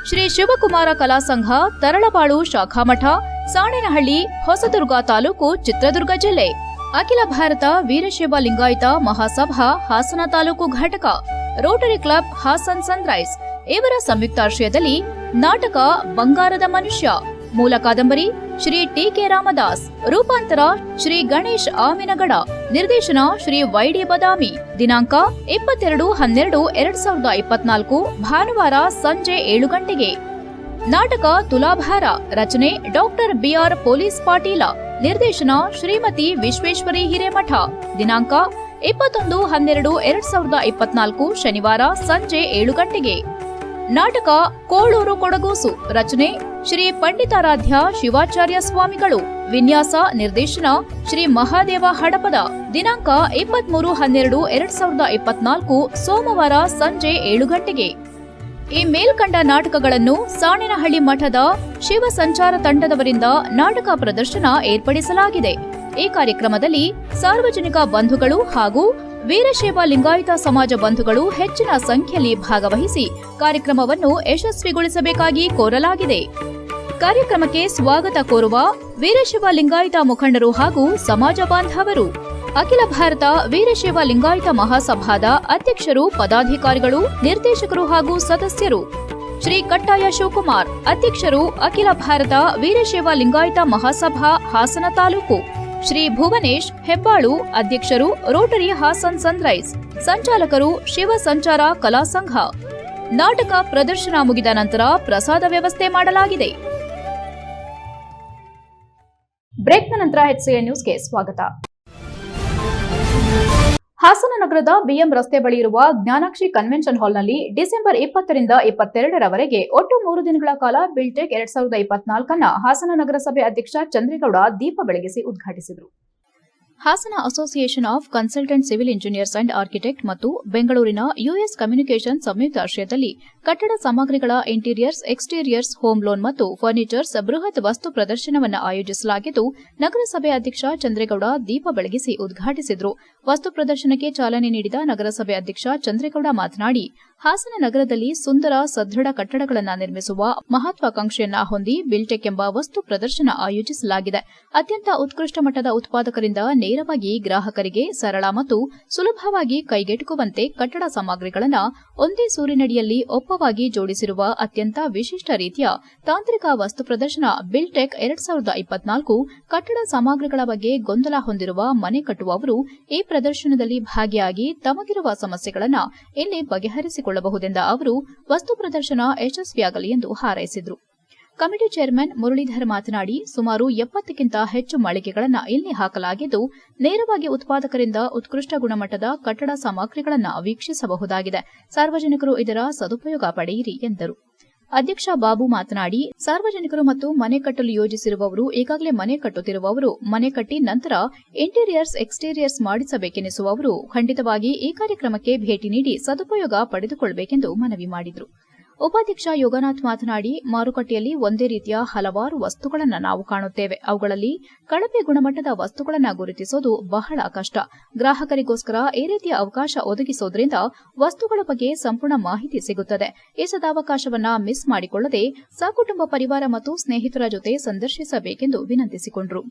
ಶ್ರೀ ಶಿವಕುಮಾರ ಕಲಾ ಸಂಘ, ತರಳಬಾಳು ಶಾಖಾಮಠ, ಸಾಣೇನಹಳ್ಳಿ, ಹೊಸದುರ್ಗ ತಾಲೂಕು, ಚಿತ್ರದುರ್ಗ ಜಿಲ್ಲೆ. ಅಖಿಲ ಭಾರತ ವೀರಶೈವ ಲಿಂಗಾಯತ ಮಹಾಸಭಾ ಹಾಸನ ತಾಲೂಕು ಘಟಕ, ರೋಟರಿ ಕ್ಲಬ್ ಹಾಸನ್ ಸನ್ರೈಸ್ ಇವರ ಸಂಯುಕ್ತಾಶ್ರಯದಲ್ಲಿ ನಾಟಕ ಬಂಗಾರದ ಮನುಷ್ಯ. ಮೂಲ ಕಾದಂಬರಿ ಶ್ರೀ TK ರಾಮದಾಸ್. ರೂಪಾಂತರ ಶ್ರೀ ಗಣೇಶ್ ಆಮಿನಗಡ. ನಿರ್ದೇಶನ ಶ್ರೀ YD ಬದಾಮಿ. ದಿನಾಂಕ 22/12/2024 ಭಾನುವಾರ ಸಂಜೆ 7 ಗಂಟೆಗೆ. ನಾಟಕ ತುಲಾಭಾರ. ರಚನೆ ಡಾಕ್ಟರ್ BR ಪೊಲೀಸ್ ಪಾಟೀಲ. ನಿರ್ದೇಶನ ಶ್ರೀಮತಿ ವಿಶ್ವೇಶ್ವರಿ ಹಿರೇಮಠ. ದಿನಾಂಕ 21/12/2024 ಶನಿವಾರ ಸಂಜೆ 7 ಗಂಟೆಗೆ. ನಾಟಕ ಕೋಳೂರು ಕೊಡಗೂಸು. ರಚನೆ ಶ್ರೀ ಪಂಡಿತಾರಾಧ್ಯ ಶಿವಾಚಾರ್ಯ ಸ್ವಾಮಿಗಳು. ವಿನ್ಯಾಸ ನಿರ್ದೇಶನ ಶ್ರೀ ಮಹಾದೇವ ಹಡಪದ. ದಿನಾಂಕ 23/12/2024 ಸೋಮವಾರ ಸಂಜೆ 7 ಗಂಟೆಗೆ. ಈ ಮೇಲ್ಕಂಡ ನಾಟಕಗಳನ್ನು ಸಾಣೇನಹಳ್ಳಿ ಮಠದ ಶಿವ ಸಂಚಾರ ತಂಡದವರಿಂದ ನಾಟಕ ಪ್ರದರ್ಶನ ಏರ್ಪಡಿಸಲಾಗಿದೆ. ಈ ಕಾರ್ಯಕ್ರಮದಲ್ಲಿ ಸಾರ್ವಜನಿಕ ಬಂಧುಗಳು ಹಾಗೂ ವೀರಶೈವ ಲಿಂಗಾಯತ ಸಮಾಜ ಬಂಧುಗಳು ಹೆಚ್ಚಿನ ಸಂಖ್ಯೆಯಲ್ಲಿ ಭಾಗವಹಿಸಿ ಕಾರ್ಯಕ್ರಮವನ್ನು ಯಶಸ್ವಿಗೊಳಿಸಬೇಕಾಗಿ ಕೋರಲಾಗಿದೆ. ಕಾರ್ಯಕ್ರಮಕ್ಕೆ ಸ್ವಾಗತ ಕೋರುವ ವೀರಶೈವ ಲಿಂಗಾಯತ ಮುಖಂಡರು ಹಾಗೂ ಸಮಾಜ ಬಾಂಧವರು, ಅಖಿಲ ಭಾರತ ವೀರಶೈವ ಲಿಂಗಾಯತ ಮಹಾಸಭಾದ ಅಧ್ಯಕ್ಷರು, ಪದಾಧಿಕಾರಿಗಳು, ನಿರ್ದೇಶಕರು ಹಾಗೂ ಸದಸ್ಯರು. ಶ್ರೀ ಕಟ್ಟಾಯ ಶಿವಕುಮಾರ್, ಅಧ್ಯಕ್ಷರು, ಅಖಿಲ ಭಾರತ ವೀರಶೈವ ಲಿಂಗಾಯತ ಮಹಾಸಭಾ ಹಾಸನ ತಾಲೂಕು. ಶ್ರೀ ಭುವನೇಶ್ ಹೆಬ್ಬಾಳು, ಅಧ್ಯಕ್ಷರು, ರೋಟರಿ ಹಾಸನ್ ಸನ್ರೈಸ್. ಸಂಚಾಲಕರು ಶಿವ ಸಂಚಾರ ಕಲಾ ಸಂಘ. ನಾಟಕ ಪ್ರದರ್ಶನ ಮುಗಿದ ನಂತರ ಪ್ರಸಾದ ವ್ಯವಸ್ಥೆ ಮಾಡಲಾಗಿದೆ. ಬ್ರೇಕ್ನ ನಂತರ HCN ನ್ಯೂಸ್ಗೆ ಸ್ವಾಗತ. ಹಾಸನ ನಗರದ BM ರಸ್ತೆ ಬಳಿ ಇರುವ ಜ್ಞಾನಾಕ್ಷಿ ಕನ್ವೆನ್ಷನ್ ಹಾಲ್ನಲ್ಲಿ ಡಿಸೆಂಬರ್ 20ರಿಂದ 22ರವರೆಗೆ ಒಟ್ಟು 3 ದಿನಗಳ ಕಾಲ ಬಿಲ್ಟೆಕ್ 2024 ಹಾಸನ ನಗರಸಭೆ ಅಧ್ಯಕ್ಷ ಚಂದ್ರೇಗೌಡ ದೀಪ ಬೆಳಗಿಸಿ ಉದ್ಘಾಟಿಸಿದರು. Hassan association of consultant civil engineers and architect ಮತ್ತು ಬೆಂಗಳೂರಿನ US ಕಮ್ಯುನಿಕೇಷನ್ ಸಂಯುಕ್ತಾಶ್ರಯದಲ್ಲಿ ಕಟ್ಟಡ ಸಾಮಗ್ರಿಗಳ ಇಂಟೀರಿಯರ್ಸ್, ಎಕ್ಸ್ಟೀರಿಯರ್ಸ್, ಹೋಮ್ ಲೋನ್ ಮತ್ತು ಫರ್ನಿಚರ್ಸ್ ಬೃಹತ್ ವಸ್ತು ಪ್ರದರ್ಶನವನ್ನು ಆಯೋಜಿಸಲಾಗಿದ್ದು, ನಗರಸಭೆ ಅಧ್ಯಕ್ಷ ಚಂದ್ರೇಗೌಡ ದೀಪ ಬೆಳಗಿಸಿ ಉದ್ಘಾಟಿಸಿದರು. ವಸ್ತು ಪ್ರದರ್ಶನಕ್ಕೆ ಚಾಲನೆ ನೀಡಿದ ನಗರಸಭೆ ಅಧ್ಯಕ್ಷ ಚಂದ್ರೇಗೌಡ ಮಾತನಾಡಿ, ಹಾಸನ ನಗರದಲ್ಲಿ ಸುಂದರ ಸದೃಢ ಕಟ್ಟಡಗಳನ್ನು ನಿರ್ಮಿಸುವ ಮಹತ್ವಾಕಾಂಕ್ಷೆಯನ್ನ ಹೊಂದಿ ಬಿಲ್ಟೆಕ್ ಎಂಬ ವಸ್ತು ಪ್ರದರ್ಶನ ಆಯೋಜಿಸಲಾಗಿದೆ. ಅತ್ಯಂತ ಉತ್ಕೃಷ್ಟ ಮಟ್ಟದ ಉತ್ಪಾದಕರಿಂದ ನೇರವಾಗಿ ಗ್ರಾಹಕರಿಗೆ ಸರಳ ಮತ್ತು ಸುಲಭವಾಗಿ ಕೈಗೆಟುಕುವಂತೆ ಕಟ್ಟಡ ಸಾಮಗ್ರಿಗಳನ್ನು ಒಂದೇ ಸೂರಿನಡಿಯಲ್ಲಿ ಒಪ್ಪವಾಗಿ ಜೋಡಿಸಿರುವ ಅತ್ಯಂತ ವಿಶಿಷ್ಟ ರೀತಿಯ ತಾಂತ್ರಿಕ ವಸ್ತು ಪ್ರದರ್ಶನ ಬಿಲ್ಟೆಕ್ 2024 ಕಟ್ಟಡ ಸಾಮಗ್ರಿಗಳ ಬಗ್ಗೆ ಗೊಂದಲ ಹೊಂದಿರುವ ಮನೆ ಕಟ್ಟುವವರು ಈ ಪ್ರದರ್ಶನದಲ್ಲಿ ಭಾಗಿಯಾಗಿ ತಮಗಿರುವ ಸಮಸ್ಯೆಗಳನ್ನು ಇಲ್ಲಿ ಬಗೆಹರಿಸಿಕೊಳ್ಳಬಹುದೆಂದ ಅವರು ವಸ್ತು ಪ್ರದರ್ಶನ ಯಶಸ್ವಿಯಾಗಲಿ ಎಂದು ಹಾರೈಸಿದರು. ಕಮಿಟಿ ಚೇರ್ಮನ್ ಮುರಳೀಧರ್ ಮಾತನಾಡಿ, ಸುಮಾರು 70ಕ್ಕಿಂತ ಹೆಚ್ಚು ಮಳಿಗೆಗಳನ್ನು ಇಲ್ಲಿ ಹಾಕಲಾಗಿದ್ದು, ನೇರವಾಗಿ ಉತ್ಪಾದಕರಿಂದ ಉತ್ಕೃಷ್ಟ ಗುಣಮಟ್ಟದ ಕಟ್ಟಡ ಸಾಮಗ್ರಿಗಳನ್ನು ವೀಕ್ಷಿಸಬಹುದಾಗಿದೆ. ಸಾರ್ವಜನಿಕರು ಇದರ ಸದುಪಯೋಗ ಪಡೆಯಿರಿ ಎಂದರು. ಅಧ್ಯಕ್ಷ ಬಾಬು ಮಾತನಾಡಿ, ಸಾರ್ವಜನಿಕರು ಮತ್ತು ಮನೆ ಕಟ್ಟಲು ಯೋಜಿಸಿರುವವರು, ಈಗಾಗಲೇ ಮನೆ ಕಟ್ಟುತ್ತಿರುವವರು, ಮನೆ ಕಟ್ಟಿ ನಂತರ ಇಂಟೀರಿಯರ್ಸ್, ಎಕ್ಸ್ಟೀರಿಯರ್ಸ್ ಮಾಡಿಸಬೇಕೆನಿಸುವವರು ಖಂಡಿತವಾಗಿ ಈ ಕಾರ್ಯಕ್ರಮಕ್ಕೆ ಭೇಟಿ ನೀಡಿ ಸದುಪಯೋಗ ಪಡೆದುಕೊಳ್ಳಬೇಕೆಂದು ಮನವಿ ಮಾಡಿದರು. ಉಪಾಧ್ಯಕ್ಷ ಯೋಗನಾಥ್ ಮಾತನಾಡಿ, ಮಾರುಕಟ್ಟೆಯಲ್ಲಿ ಒಂದೇ ರೀತಿಯ ಹಲವಾರು ವಸ್ತುಗಳನ್ನು ನಾವು ಕಾಣುತ್ತೇವೆ. ಅವುಗಳಲ್ಲಿ ಕಳಪೆ ಗುಣಮಟ್ಟದ ವಸ್ತುಗಳನ್ನು ಗುರುತಿಸೋದು ಬಹಳ ಕಷ್ಟ. ಗ್ರಾಹಕರಿಗೋಸ್ಕರ ಈ ರೀತಿಯ ಅವಕಾಶ ಒದಗಿಸೋದ್ರಿಂದ ವಸ್ತುಗಳ ಬಗ್ಗೆ ಸಂಪೂರ್ಣ ಮಾಹಿತಿ ಸಿಗುತ್ತದೆ. ಈ ಸದಾವಕಾಶವನ್ನು ಮಿಸ್ ಮಾಡಿಕೊಳ್ಳದೆ ಸಕುಟುಂಬ ಪರಿವಾರ ಮತ್ತು ಸ್ನೇಹಿತರ ಜೊತೆ ಸಂದರ್ಶಿಸಬೇಕೆಂದು ವಿನಂತಿಸಿಕೊಂಡರು.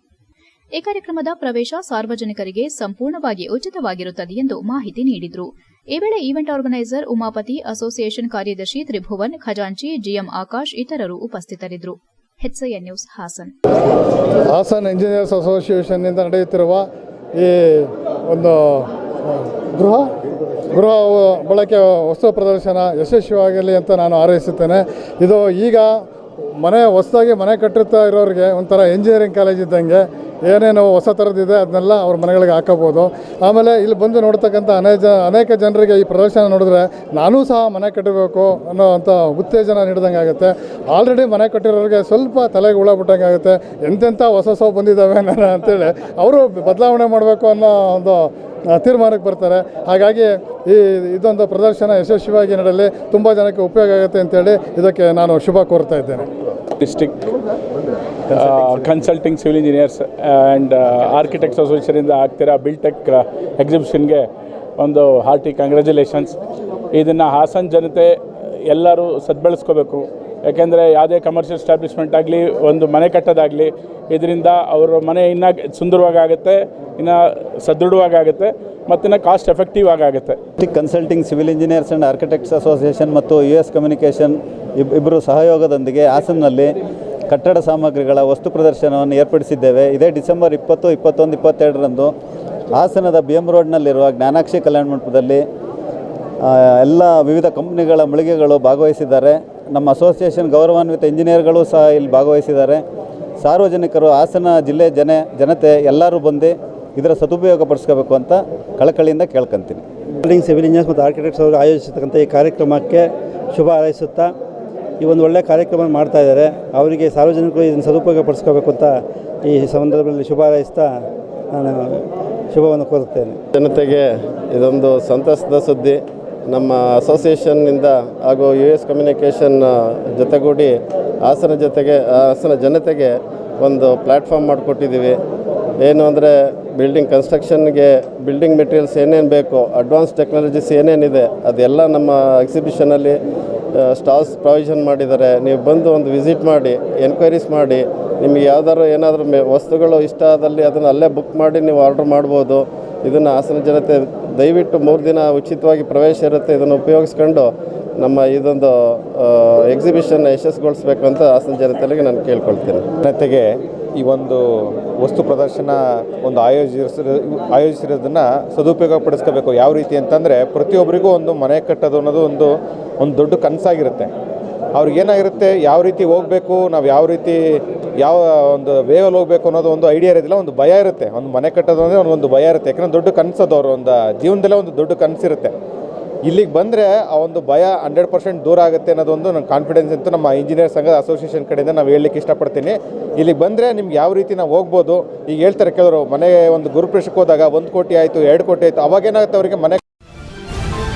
ಈ ಕಾರ್ಯಕ್ರಮದ ಪ್ರವೇಶ ಸಾರ್ವಜನಿಕರಿಗೆ ಸಂಪೂರ್ಣವಾಗಿ ಉಚಿತವಾಗಿರುತ್ತದೆ ಎಂದು ಮಾಹಿತಿ ನೀಡಿದರು. ಈ ವೇಳೆ ಈವೆಂಟ್ ಆರ್ಗನೈಸರ್ ಉಮಾಪತಿ, ಅಸೋಸಿಯೇಷನ್ ಕಾರ್ಯದರ್ಶಿ ತ್ರಿಭುವನ್, ಖಜಾಂಚಿ GM ಆಕಾಶ್ ಇತರರು ಉಪಸ್ಥಿತರಿದ್ದರು. HCN news Hassan. Hassan engineers ಅಸೋಸಿಯೇಷನ್ನಿಂದ ನಡೆಯುತ್ತಿರುವ ಈ ಒಂದು ಗೃಹ ಬಳಕೆ ವಸ್ತು ಪ್ರದರ್ಶನ ಯಶಸ್ವಿಯಾಗಲಿ ಅಂತ ನಾನು ಹಾರೈಸುತ್ತೇನೆ. ಇದು ಈಗ ಹೊಸದಾಗಿ ಮನೆ ಕಟ್ಟುತ್ತಾ ಇರೋರಿಗೆ ಒಂಥರ ಇಂಜಿನಿಯರಿಂಗ್ ಕಾಲೇಜ್ ಇದ್ದಂಗೆ ಏನೇನು ಹೊಸ ಥರದ್ದಿದೆ ಅದನ್ನೆಲ್ಲ ಅವ್ರ ಮನೆಗಳಿಗೆ ಹಾಕೋಬೋದು. ಆಮೇಲೆ ಇಲ್ಲಿ ಬಂದು ನೋಡ್ತಕ್ಕಂಥ ಅನೇಕ ಜನರಿಗೆ ಈ ಪ್ರದರ್ಶನ ನೋಡಿದ್ರೆ ನಾನೂ ಸಹ ಮನೆ ಕಟ್ಟಬೇಕು ಅನ್ನೋ ಅಂಥ ಉತ್ತೇಜನ ನೀಡಿದಂಗೆ ಆಗುತ್ತೆ. ಆಲ್ರೆಡಿ ಮನೆ ಕಟ್ಟಿರೋರಿಗೆ ಸ್ವಲ್ಪ ತಲೆಗೆ ಹುಳ ಬಿಟ್ಟಂಗೆ ಆಗುತ್ತೆ. ಎಂತೆಂಥ ಹೊಸ ಬಂದಿದ್ದಾವೆ ಅಂತೇಳಿ ಅವರು ಬದಲಾವಣೆ ಮಾಡಬೇಕು ಅನ್ನೋ ಒಂದು ತೀರ್ಮಾನಕ್ಕೆ ಬರ್ತಾರೆ. ಹಾಗಾಗಿ ಇದೊಂದು ಪ್ರದರ್ಶನ ಯಶಸ್ವಿಯಾಗಿ ನಡೆಯಲಿ, ತುಂಬ ಜನಕ್ಕೆ ಉಪಯೋಗ ಆಗುತ್ತೆ ಅಂತೇಳಿ ಇದಕ್ಕೆ ನಾನು ಶುಭ ಕೋರ್ತಾ ಇದ್ದೇನೆ. District consulting civil engineers and architects ಅಸೋಸಿಯೇಷನಿಂದ ಆಗ್ತಿರೋ ಬಿಲ್ಟೆಕ್ ಎಕ್ಸಿಬಿಷನ್ಗೆ ಒಂದು ಹಾರ್ಟಿ ಕಂಗ್ರ್ಯಾಚುಲೇಷನ್ಸ್. ಇದನ್ನು ಹಾಸನ ಜನತೆ ಎಲ್ಲರೂ ಸದ್ಬಳಸ್ಕೋಬೇಕು. ಯಾಕೆಂದರೆ ಯಾವುದೇ ಕಮರ್ಷಿಯಲ್ ಎಸ್ಟಾಬ್ಲಿಷ್ಮೆಂಟ್ ಆಗಲಿ, ಒಂದು ಮನೆ ಕಟ್ಟೋದಾಗಲಿ, ಇದರಿಂದ ಅವರ ಮನೆ ಇನ್ನೂ ಸುಂದರವಾಗುತ್ತೆ, ಇನ್ನು ಸದೃಢವಾಗುತ್ತೆ ಮತ್ತು ಇನ್ನು ಕಾಸ್ಟ್ ಎಫೆಕ್ಟಿವ್ ಆಗುತ್ತೆ. Consulting civil engineers and architects association ಮತ್ತು US ಕಮ್ಯುನಿಕೇಷನ್ ಇಬ್ಬರು ಸಹಯೋಗದೊಂದಿಗೆ ಹಾಸನಲ್ಲಿ ಕಟ್ಟಡ ಸಾಮಗ್ರಿಗಳ ವಸ್ತು ಪ್ರದರ್ಶನವನ್ನು ಏರ್ಪಡಿಸಿದ್ದೇವೆ. ಇದೇ ಡಿಸೆಂಬರ್ 20, 21, 22ರಂದು ಹಾಸನದ BM ರೋಡ್ನಲ್ಲಿರುವ ಜ್ಞಾನಾಕ್ಷಿ ಕಲ್ಯಾಣ ಮಂಟಪದಲ್ಲಿ ಎಲ್ಲ ವಿವಿಧ ಕಂಪ್ನಿಗಳ ಮಳಿಗೆಗಳು ಭಾಗವಹಿಸಿದ್ದಾರೆ. ನಮ್ಮ ಅಸೋಸಿಯೇಷನ್ ಗೌರವಾನ್ವಿತ ಇಂಜಿನಿಯರ್ಗಳು ಸಹ ಇಲ್ಲಿ ಭಾಗವಹಿಸಿದ್ದಾರೆ. ಸಾರ್ವಜನಿಕರು, ಹಾಸನ ಜಿಲ್ಲೆ ಜನತೆ ಎಲ್ಲರೂ ಬಂದು ಇದರ ಸದುಪಯೋಗ ಪಡಿಸ್ಕೋಬೇಕು ಅಂತ ಕಳಕಳಿಯಿಂದ ಕೇಳ್ಕೊಂತೀನಿ. ಸಿವಿಲ್ ಇಂಜಿನಿಯರ್ಸ್ ಮತ್ತು ಆರ್ಕಿಟೆಕ್ಟ್ಸ್ ಅವರು ಆಯೋಜಿಸತಕ್ಕಂಥ ಈ ಕಾರ್ಯಕ್ರಮಕ್ಕೆ ಶುಭ ಹಾರೈಸುತ್ತಾ ಈ ಒಂದು ಒಳ್ಳೆಯ ಕಾರ್ಯಕ್ರಮ ಮಾಡ್ತಾ ಇದ್ದಾರೆ. ಅವರಿಗೆ ಸಾರ್ವಜನಿಕರು ಇದನ್ನು ಸದುಪಯೋಗ ಪಡಿಸ್ಕೋಬೇಕು ಅಂತ ಈ ಸಂದರ್ಭದಲ್ಲಿ ಶುಭ ಹಾರೈಸ್ತಾ ನಾನು ಶುಭವನ್ನು ಕೋರುತ್ತೇನೆ. ಜನತೆಗೆ ಇದೊಂದು ಸಂತಸದ ಸುದ್ದಿ. ನಮ್ಮ ಅಸೋಸಿಯೇಷನ್ನಿಂದ ಹಾಗೂ US ಕಮ್ಯುನಿಕೇಷನ್ ಜೊತೆಗೂಡಿ ಹಾಸನ ಜನತೆಗೆ ಒಂದು ಪ್ಲ್ಯಾಟ್ಫಾರ್ಮ್ ಮಾಡಿಕೊಟ್ಟಿದ್ದೀವಿ. ಏನು ಅಂದರೆ ಬಿಲ್ಡಿಂಗ್ ಕನ್ಸ್ಟ್ರಕ್ಷನ್ಗೆ ಬಿಲ್ಡಿಂಗ್ ಮೆಟೀರಿಯಲ್ಸ್ ಏನೇನು ಬೇಕು, ಅಡ್ವಾನ್ಸ್ ಟೆಕ್ನಾಲಜೀಸ್ ಏನೇನಿದೆ ಅದೆಲ್ಲ ನಮ್ಮ ಎಕ್ಸಿಬಿಷನಲ್ಲಿ ಸ್ಟಾಲ್ಸ್ ಪ್ರಾವಿಷನ್ ಮಾಡಿದ್ದಾರೆ. ನೀವು ಬಂದು ಒಂದು ವಿಸಿಟ್ ಮಾಡಿ, ಎನ್ಕ್ವೈರೀಸ್ ಮಾಡಿ, ನಿಮಗೆ ಏನಾದರೂ ವಸ್ತುಗಳು ಇಷ್ಟ ಆದಲ್ಲಿ ಅದನ್ನು ಅಲ್ಲೇ ಬುಕ್ ಮಾಡಿ ನೀವು ಆರ್ಡ್ರ್ ಮಾಡ್ಬೋದು. ಇದನ್ನು ಹಾಸನ ಜನತೆ ದಯವಿಟ್ಟು 3 ದಿನ ಉಚಿತವಾಗಿ ಪ್ರವೇಶ ಇರುತ್ತೆ. ಇದನ್ನು ಉಪಯೋಗಿಸ್ಕೊಂಡು ನಮ್ಮ ಇದೊಂದು ಎಕ್ಸಿಬಿಷನ್ ಯಶಸ್ಸುಗೊಳಿಸಬೇಕು ಅಂತ ಹಾಸನ ಜನತೆಗೆ ನಾನು ಕೇಳ್ಕೊಳ್ತೀನಿ. ಜನತೆಗೆ ಈ ಒಂದು ವಸ್ತು ಪ್ರದರ್ಶನ ಒಂದು ಆಯೋಜಿಸಿರೋದನ್ನು ಸದುಪಯೋಗ ಪಡಿಸ್ಕೋಬೇಕು. ಯಾವ ರೀತಿ ಅಂತಂದರೆ ಪ್ರತಿಯೊಬ್ಬರಿಗೂ ಒಂದು ಮನೆ ಕಟ್ಟೋದು ಅನ್ನೋದು ಒಂದು ದೊಡ್ಡ ಕನಸಾಗಿರುತ್ತೆ. ಅವ್ರಿಗೇನಾಗಿರುತ್ತೆ, ಯಾವ ರೀತಿ ಹೋಗಬೇಕು, ನಾವು ಯಾವ ಒಂದು ವೇವಲ್ಲಿ ಹೋಗಬೇಕು ಅನ್ನೋದು ಒಂದು ಐಡಿಯಾ ಇರೋದಿಲ್ಲ, ಒಂದು ಭಯ ಇರುತ್ತೆ. ಒಂದು ಮನೆ ಕಟ್ಟೋದು ಅಂದರೆ ಒಂದು ಭಯ ಇರುತ್ತೆ. ಯಾಕಂದರೆ ದೊಡ್ಡ ಕನಸದು ಅವರು ಒಂದು ಜೀವನದಲ್ಲೇ ಒಂದು ದೊಡ್ಡ ಕನಸಿರುತ್ತೆ. ಇಲ್ಲಿಗೆ ಬಂದರೆ ಆ ಒಂದು ಭಯ 100% ದೂರ ಆಗುತ್ತೆ ಅನ್ನೋದೊಂದು ನನ್ನ ಕಾನ್ಫಿಡೆನ್ಸ್ ಅಂತೂ ನಮ್ಮ ಇಂಜಿನಿಯರ್ ಸಂಘದ ಅಸೋಸಿಯೇಷನ್ ಕಡೆಯಿಂದ ನಾವು ಹೇಳಲಿಕ್ಕೆ ಇಷ್ಟಪಡ್ತೀನಿ. ಇಲ್ಲಿಗೆ ಬಂದರೆ ನಿಮ್ಗೆ ಯಾವ ರೀತಿ ನಾವು ಹೋಗ್ಬೋದು. ಈಗ ಹೇಳ್ತಾರೆ ಕೆಲವರು, ಮನೆ ಒಂದು ಗುರುಪ್ರವೇಶಕ್ಕೆ ಹೋದಾಗ 1 ಕೋಟಿ ಆಯಿತು, 2 ಕೋಟಿ ಆಯಿತು, ಅವಾಗೇನಾಗುತ್ತೆ ಅವರಿಗೆ ಮನೆ.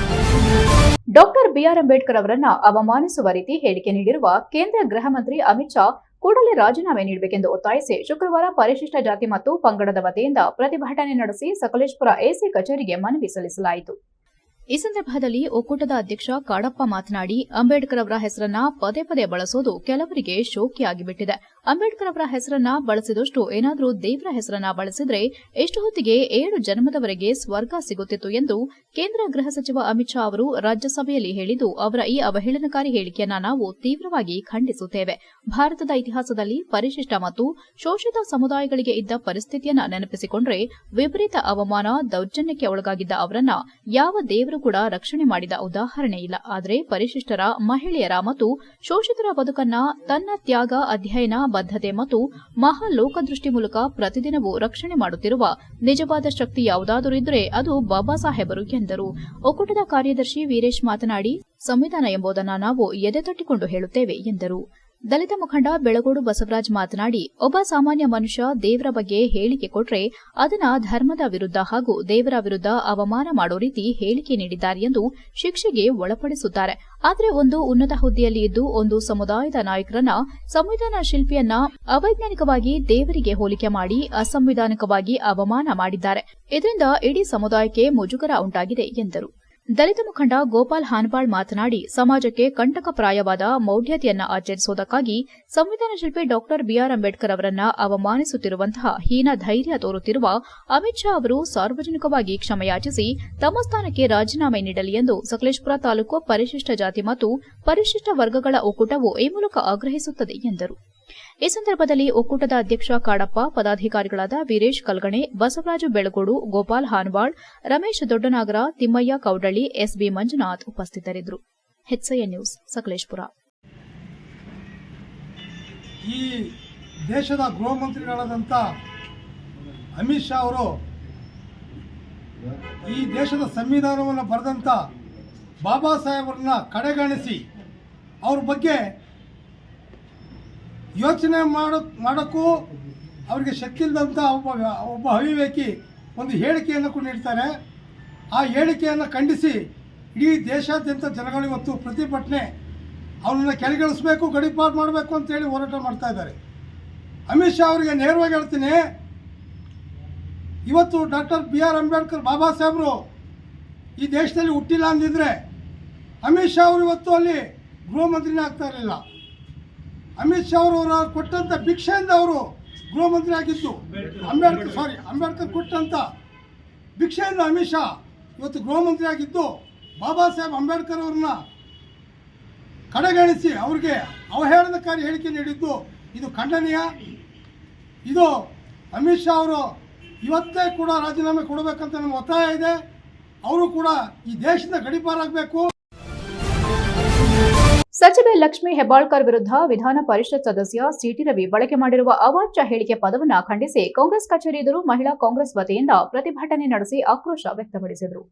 ಡಾಕ್ಟರ್ BR ಅಂಬೇಡ್ಕರ್ ಅವರನ್ನ ಅವಮಾನಿಸುವ ರೀತಿ ಹೇಳಿಕೆ ನೀಡಿರುವ ಕೇಂದ್ರ ಗೃಹ ಮಂತ್ರಿ ಅಮಿತ್ ಶಾ ಕೂಡಲೇ ರಾಜೀನಾಮೆ ನೀಡಬೇಕೆಂದು ಒತ್ತಾಯಿಸಿ ಶುಕ್ರವಾರ ಪರಿಶಿಷ್ಟ ಜಾತಿ ಮತ್ತು ಪಂಗಡದ ವತಿಯಿಂದ ಪ್ರತಿಭಟನೆ ನಡೆಸಿ ಸಕಲೇಶಪುರ AC ಕಚೇರಿಗೆ ಮನವಿ ಸಲ್ಲಿಸಲಾಯಿತು. ಈ ಸಂದರ್ಭದಲ್ಲಿ ಒಕ್ಕೂಟದ ಅಧ್ಯಕ್ಷ ಕಾಡಪ್ಪ ಮಾತನಾಡಿ, ಅಂಬೇಡ್ಕರ್ ಅವರ ಹೆಸರನ್ನ ಪದೇ ಪದೇ ಬಳಸೋದು ಕೆಲವರಿಗೆ ಶೋಕಿಯಾಗಿಬಿಟ್ಟಿದೆ. ಅಂಬೇಡ್ಕರ್ ಅವರ ಹೆಸರನ್ನ ಬಳಸಿದಷ್ಟು ಏನಾದರೂ ದೇವರ ಹೆಸರನ್ನ ಬಳಸಿದ್ರೆ ಎಷ್ಟು ಹೊತ್ತಿಗೆ 7 ಜನ್ಮದವರೆಗೆ ಸ್ವರ್ಗ ಸಿಗುತ್ತಿತ್ತು ಎಂದು ಕೇಂದ್ರ ಗೃಹ ಸಚಿವ ಅಮಿತ್ ಶಾ ಅವರು ರಾಜ್ಯಸಭೆಯಲ್ಲಿ ಹೇಳಿದ್ದು, ಅವರ ಈ ಅವಹೇಳನಕಾರಿ ಹೇಳಿಕೆಯನ್ನ ನಾವು ತೀವ್ರವಾಗಿ ಖಂಡಿಸುತ್ತೇವೆ. ಭಾರತದ ಇತಿಹಾಸದಲ್ಲಿ ಪರಿಶಿಷ್ಟ ಮತ್ತು ಶೋಷಿತ ಸಮುದಾಯಗಳಿಗೆ ಇದ್ದ ಪರಿಸ್ಥಿತಿಯನ್ನ ನೆನಪಿಸಿಕೊಂಡ್ರೆ ವಿಪರೀತ ಅವಮಾನ, ದೌರ್ಜನ್ಯಕ್ಕೆ ಒಳಗಾಗಿದ್ದ ಅವರನ್ನ ಯಾವ ದೇವರು ಕೂಡ ರಕ್ಷಣೆ ಮಾಡಿದ ಉದಾಹರಣೆ ಇಲ್ಲ. ಆದರೆ ಪರಿಶಿಷ್ಟರ, ಮಹಿಳೆಯರ ಮತ್ತು ಶೋಷಿತರ ಬದುಕನ್ನ ತನ್ನ ತ್ಯಾಗ, ಅಧ್ಯಯನ, ಬದ್ಧತೆ ಮತ್ತು ಮಹಾ ಲೋಕದೃಷ್ಟಿ ಮೂಲಕ ಪ್ರತಿದಿನವೂ ರಕ್ಷಣೆ ಮಾಡುತ್ತಿರುವ ನಿಜವಾದ ಶಕ್ತಿ ಯಾವುದಾದರೂ ಇದ್ದರೆ ಅದು ಬಾಬಾ ಸಾಹೇಬರು ಎಂದರು. ಒಕ್ಕೂಟದ ಕಾರ್ಯದರ್ಶಿ ವೀರೇಶ್ ಮಾತನಾಡಿ, ಸಂವಿಧಾನ ಎಂಬುದನ್ನು ನಾವು ಎದೆ ತಟ್ಟಿಕೊಂಡು ಹೇಳುತ್ತೇವೆ ಎಂದರು. ದಲಿತ ಮುಖಂಡ ಬೆಳಗೋಡು ಬಸವರಾಜ್ ಮಾತನಾಡಿ, ಒಬ್ಬ ಸಾಮಾನ್ಯ ಮನುಷ್ಯ ದೇವರ ಬಗ್ಗೆ ಹೇಳಿಕೆ ಕೊಟ್ರೆ ಅದನ್ನ ಧರ್ಮದ ವಿರುದ್ಧ ಹಾಗೂ ದೇವರ ವಿರುದ್ಧ ಅವಮಾನ ಮಾಡೋ ರೀತಿ ಹೇಳಿಕೆ ನೀಡಿದ್ದಾರೆ ಎಂದು ಶಿಕ್ಷೆಗೆ ಒಳಪಡಿಸುತ್ತಾರೆ. ಆದರೆ ಒಂದು ಉನ್ನತ ಹುದ್ದೆಯಲ್ಲಿ ಇದ್ದು ಒಂದು ಸಮುದಾಯದ ನಾಯಕರನ್ನ, ಸಂವಿಧಾನ ಶಿಲ್ಪಿಯನ್ನ ಅವೈಜ್ಞಾನಿಕವಾಗಿ ದೇವರಿಗೆ ಹೋಲಿಕೆ ಮಾಡಿ ಅಸಂವಿಧಾನಿಕವಾಗಿ ಅವಮಾನ ಮಾಡಿದ್ದಾರೆ. ಇದರಿಂದ ಇಡೀ ಸಮುದಾಯಕ್ಕೆ ಮುಜುಗರ ಉಂಟಾಗಿದೆ ಎಂದರು. ದಲಿತ ಮುಖಂಡ ಗೋಪಾಲ್ ಹಾನ್ಬಾಳ್ ಮಾತನಾಡಿ, ಸಮಾಜಕ್ಕೆ ಕಂಟಕಪ್ರಾಯವಾದ ಮೌಢ್ಯತೆಯನ್ನ ಆಚರಿಸುವುದಕ್ಕಾಗಿ ಸಂವಿಧಾನ ಶಿಲ್ಪಿ ಡಾಕ್ಟರ್ BR ಅಂಬೇಡ್ಕರ್ ಅವರನ್ನ ಅವಮಾನಿಸುತ್ತಿರುವಂತಹ ಹೀನ ಧೈರ್ಯ ತೋರುತ್ತಿರುವ ಅಮಿತ್ ಶಾ ಅವರು ಸಾರ್ವಜನಿಕವಾಗಿ ಕ್ಷಮೆಯಾಚಿಸಿ ತಮ್ಮ ಸ್ಥಾನಕ್ಕೆ ರಾಜೀನಾಮೆ ನೀಡಲಿ ಎಂದು ಸಕಲೇಶಪುರ ತಾಲೂಕು ಪರಿಶಿಷ್ಟ ಜಾತಿ ಮತ್ತು ಪರಿಶಿಷ್ಟ ವರ್ಗಗಳ ಒಕ್ಕೂಟವು ಈ ಮೂಲಕ ಆಗ್ರಹಿಸುತ್ತದೆ ಎಂದರು. ಈ ಸಂದರ್ಭದಲ್ಲಿ ಒಕ್ಕೂಟದ ಅಧ್ಯಕ್ಷ ಕಾಡಪ್ಪ, ಪದಾಧಿಕಾರಿಗಳಾದ ವೀರೇಶ್ ಕಲ್ಗಣೆ, ಬಸವರಾಜು ಬೆಳಗೋಡು, ಗೋಪಾಲ್ ಹಾನ್ವಾಳ್, ರಮೇಶ್ ದೊಡ್ಡನಾಗರ, ತಿಮ್ಮಯ್ಯ ಕೌಡಳ್ಳಿ, SB ಮಂಜುನಾಥ್ ಉಪಸ್ಥಿತರಿದ್ದರು. HCN news, Sakleshpur. ಈ ದೇಶದ ಗೃಹ ಮಂತ್ರಿಗಳಾದಂಥ ಅಮಿತ್ ಶಾ ಅವರು ಈ ದೇಶದ ಸಂವಿಧಾನವನ್ನು ಬರೆದಂಥ ಬಾಬಾ ಸಾಹೇಬರನ್ನ ಕಡೆಗಣಿಸಿ ಅವ್ರ ಬಗ್ಗೆ ಯೋಚನೆ ಮಾಡೋಕ್ಕೂ ಅವರಿಗೆ ಶಕ್ತಿ ಇಲ್ಲದಂಥ ಒಬ್ಬ ಅವಿವೇಕಿ ಒಂದು ಹೇಳಿಕೆಯನ್ನು ಕೂಡ ನೀಡ್ತಾರೆ. ಆ ಹೇಳಿಕೆಯನ್ನು ಖಂಡಿಸಿ ಇಡೀ ದೇಶಾದ್ಯಂತ ಜನಗಳು ಇವತ್ತು ಪ್ರತಿಭಟನೆ, ಅವನನ್ನು ಕೆಳಗಿಳಿಸಬೇಕು, ಗಡೀಪಾರು ಮಾಡಬೇಕು ಅಂತೇಳಿ ಹೋರಾಟ ಮಾಡ್ತಾ ಇದ್ದಾರೆ. ಅಮಿತ್ ಶಾ ಅವರಿಗೆ ನೇರವಾಗಿ ಹೇಳ್ತೀನಿ, ಇವತ್ತು ಡಾಕ್ಟರ್ BR ಅಂಬೇಡ್ಕರ್ ಬಾಬಾ ಸಾಹೇಬರು ಈ ದೇಶದಲ್ಲಿ ಹುಟ್ಟಿಲ್ಲ ಅಂದಿದ್ರೆ ಅಮಿತ್ ಶಾ ಅವರು ಇವತ್ತು ಅಲ್ಲಿ ಗೃಹ ಮಂತ್ರಿನೇ ಆಗ್ತಾ ಇರಲಿಲ್ಲ. ಅಮಿತ್ ಶಾ ಅವರು ಕೊಟ್ಟಂಥ ಭಿಕ್ಷೆಯಿಂದ ಅವರು ಗೃಹ ಮಂತ್ರಿ ಆಗಿದ್ದು. ಅಂಬೇಡ್ಕರ್ ಕೊಟ್ಟಂಥ ಭಿಕ್ಷೆಯಿಂದ ಅಮಿತ್ ಶಾ ಇವತ್ತು ಗೃಹ ಮಂತ್ರಿ ಆಗಿದ್ದು. ಬಾಬಾ ಸಾಹೇಬ್ ಅಂಬೇಡ್ಕರ್ ಅವ್ರನ್ನ ಕಡೆಗಣಿಸಿ ಅವ್ರಿಗೆ ಅವಹೇಳನಕಾರಿ ಹೇಳಿಕೆ ನೀಡಿದ್ದು ಇದು ಖಂಡನೀಯ. ಇದು ಅಮಿತ್ ಶಾ ಅವರು ಇವತ್ತೇ ಕೂಡ ರಾಜೀನಾಮೆ ಕೊಡಬೇಕಂತ ನಮ್ಮ ಒತ್ತಾಯ ಇದೆ. ಅವರು ಕೂಡ ಈ ದೇಶದ ಗಡೀಪಾರಾಗಬೇಕು. ಸಚಿವೆ ಲಕ್ಷ್ಮೀ ಹೆಬ್ಬಾಳ್ಕರ್ ವಿರುದ್ಧ ವಿಧಾನ ಪರಿಷತ್ ಸದಸ್ಯ ಸಿಟಿ ರವಿ ಬಳಕೆ ಮಾಡಿರುವ ಅವಾಚ್ಯ ಹೇಳಿಕೆ ಪದವನ್ನು ಖಂಡಿಸಿ ಕಾಂಗ್ರೆಸ್ ಕಚೇರಿ ಎದುರು ಮಹಿಳಾ ಕಾಂಗ್ರೆಸ್ ವತಿಯಿಂದ ಪ್ರತಿಭಟನೆ ನಡೆಸಿ ಆಕ್ರೋಶ ವ್ಯಕ್ತಪಡಿಸಿದರು.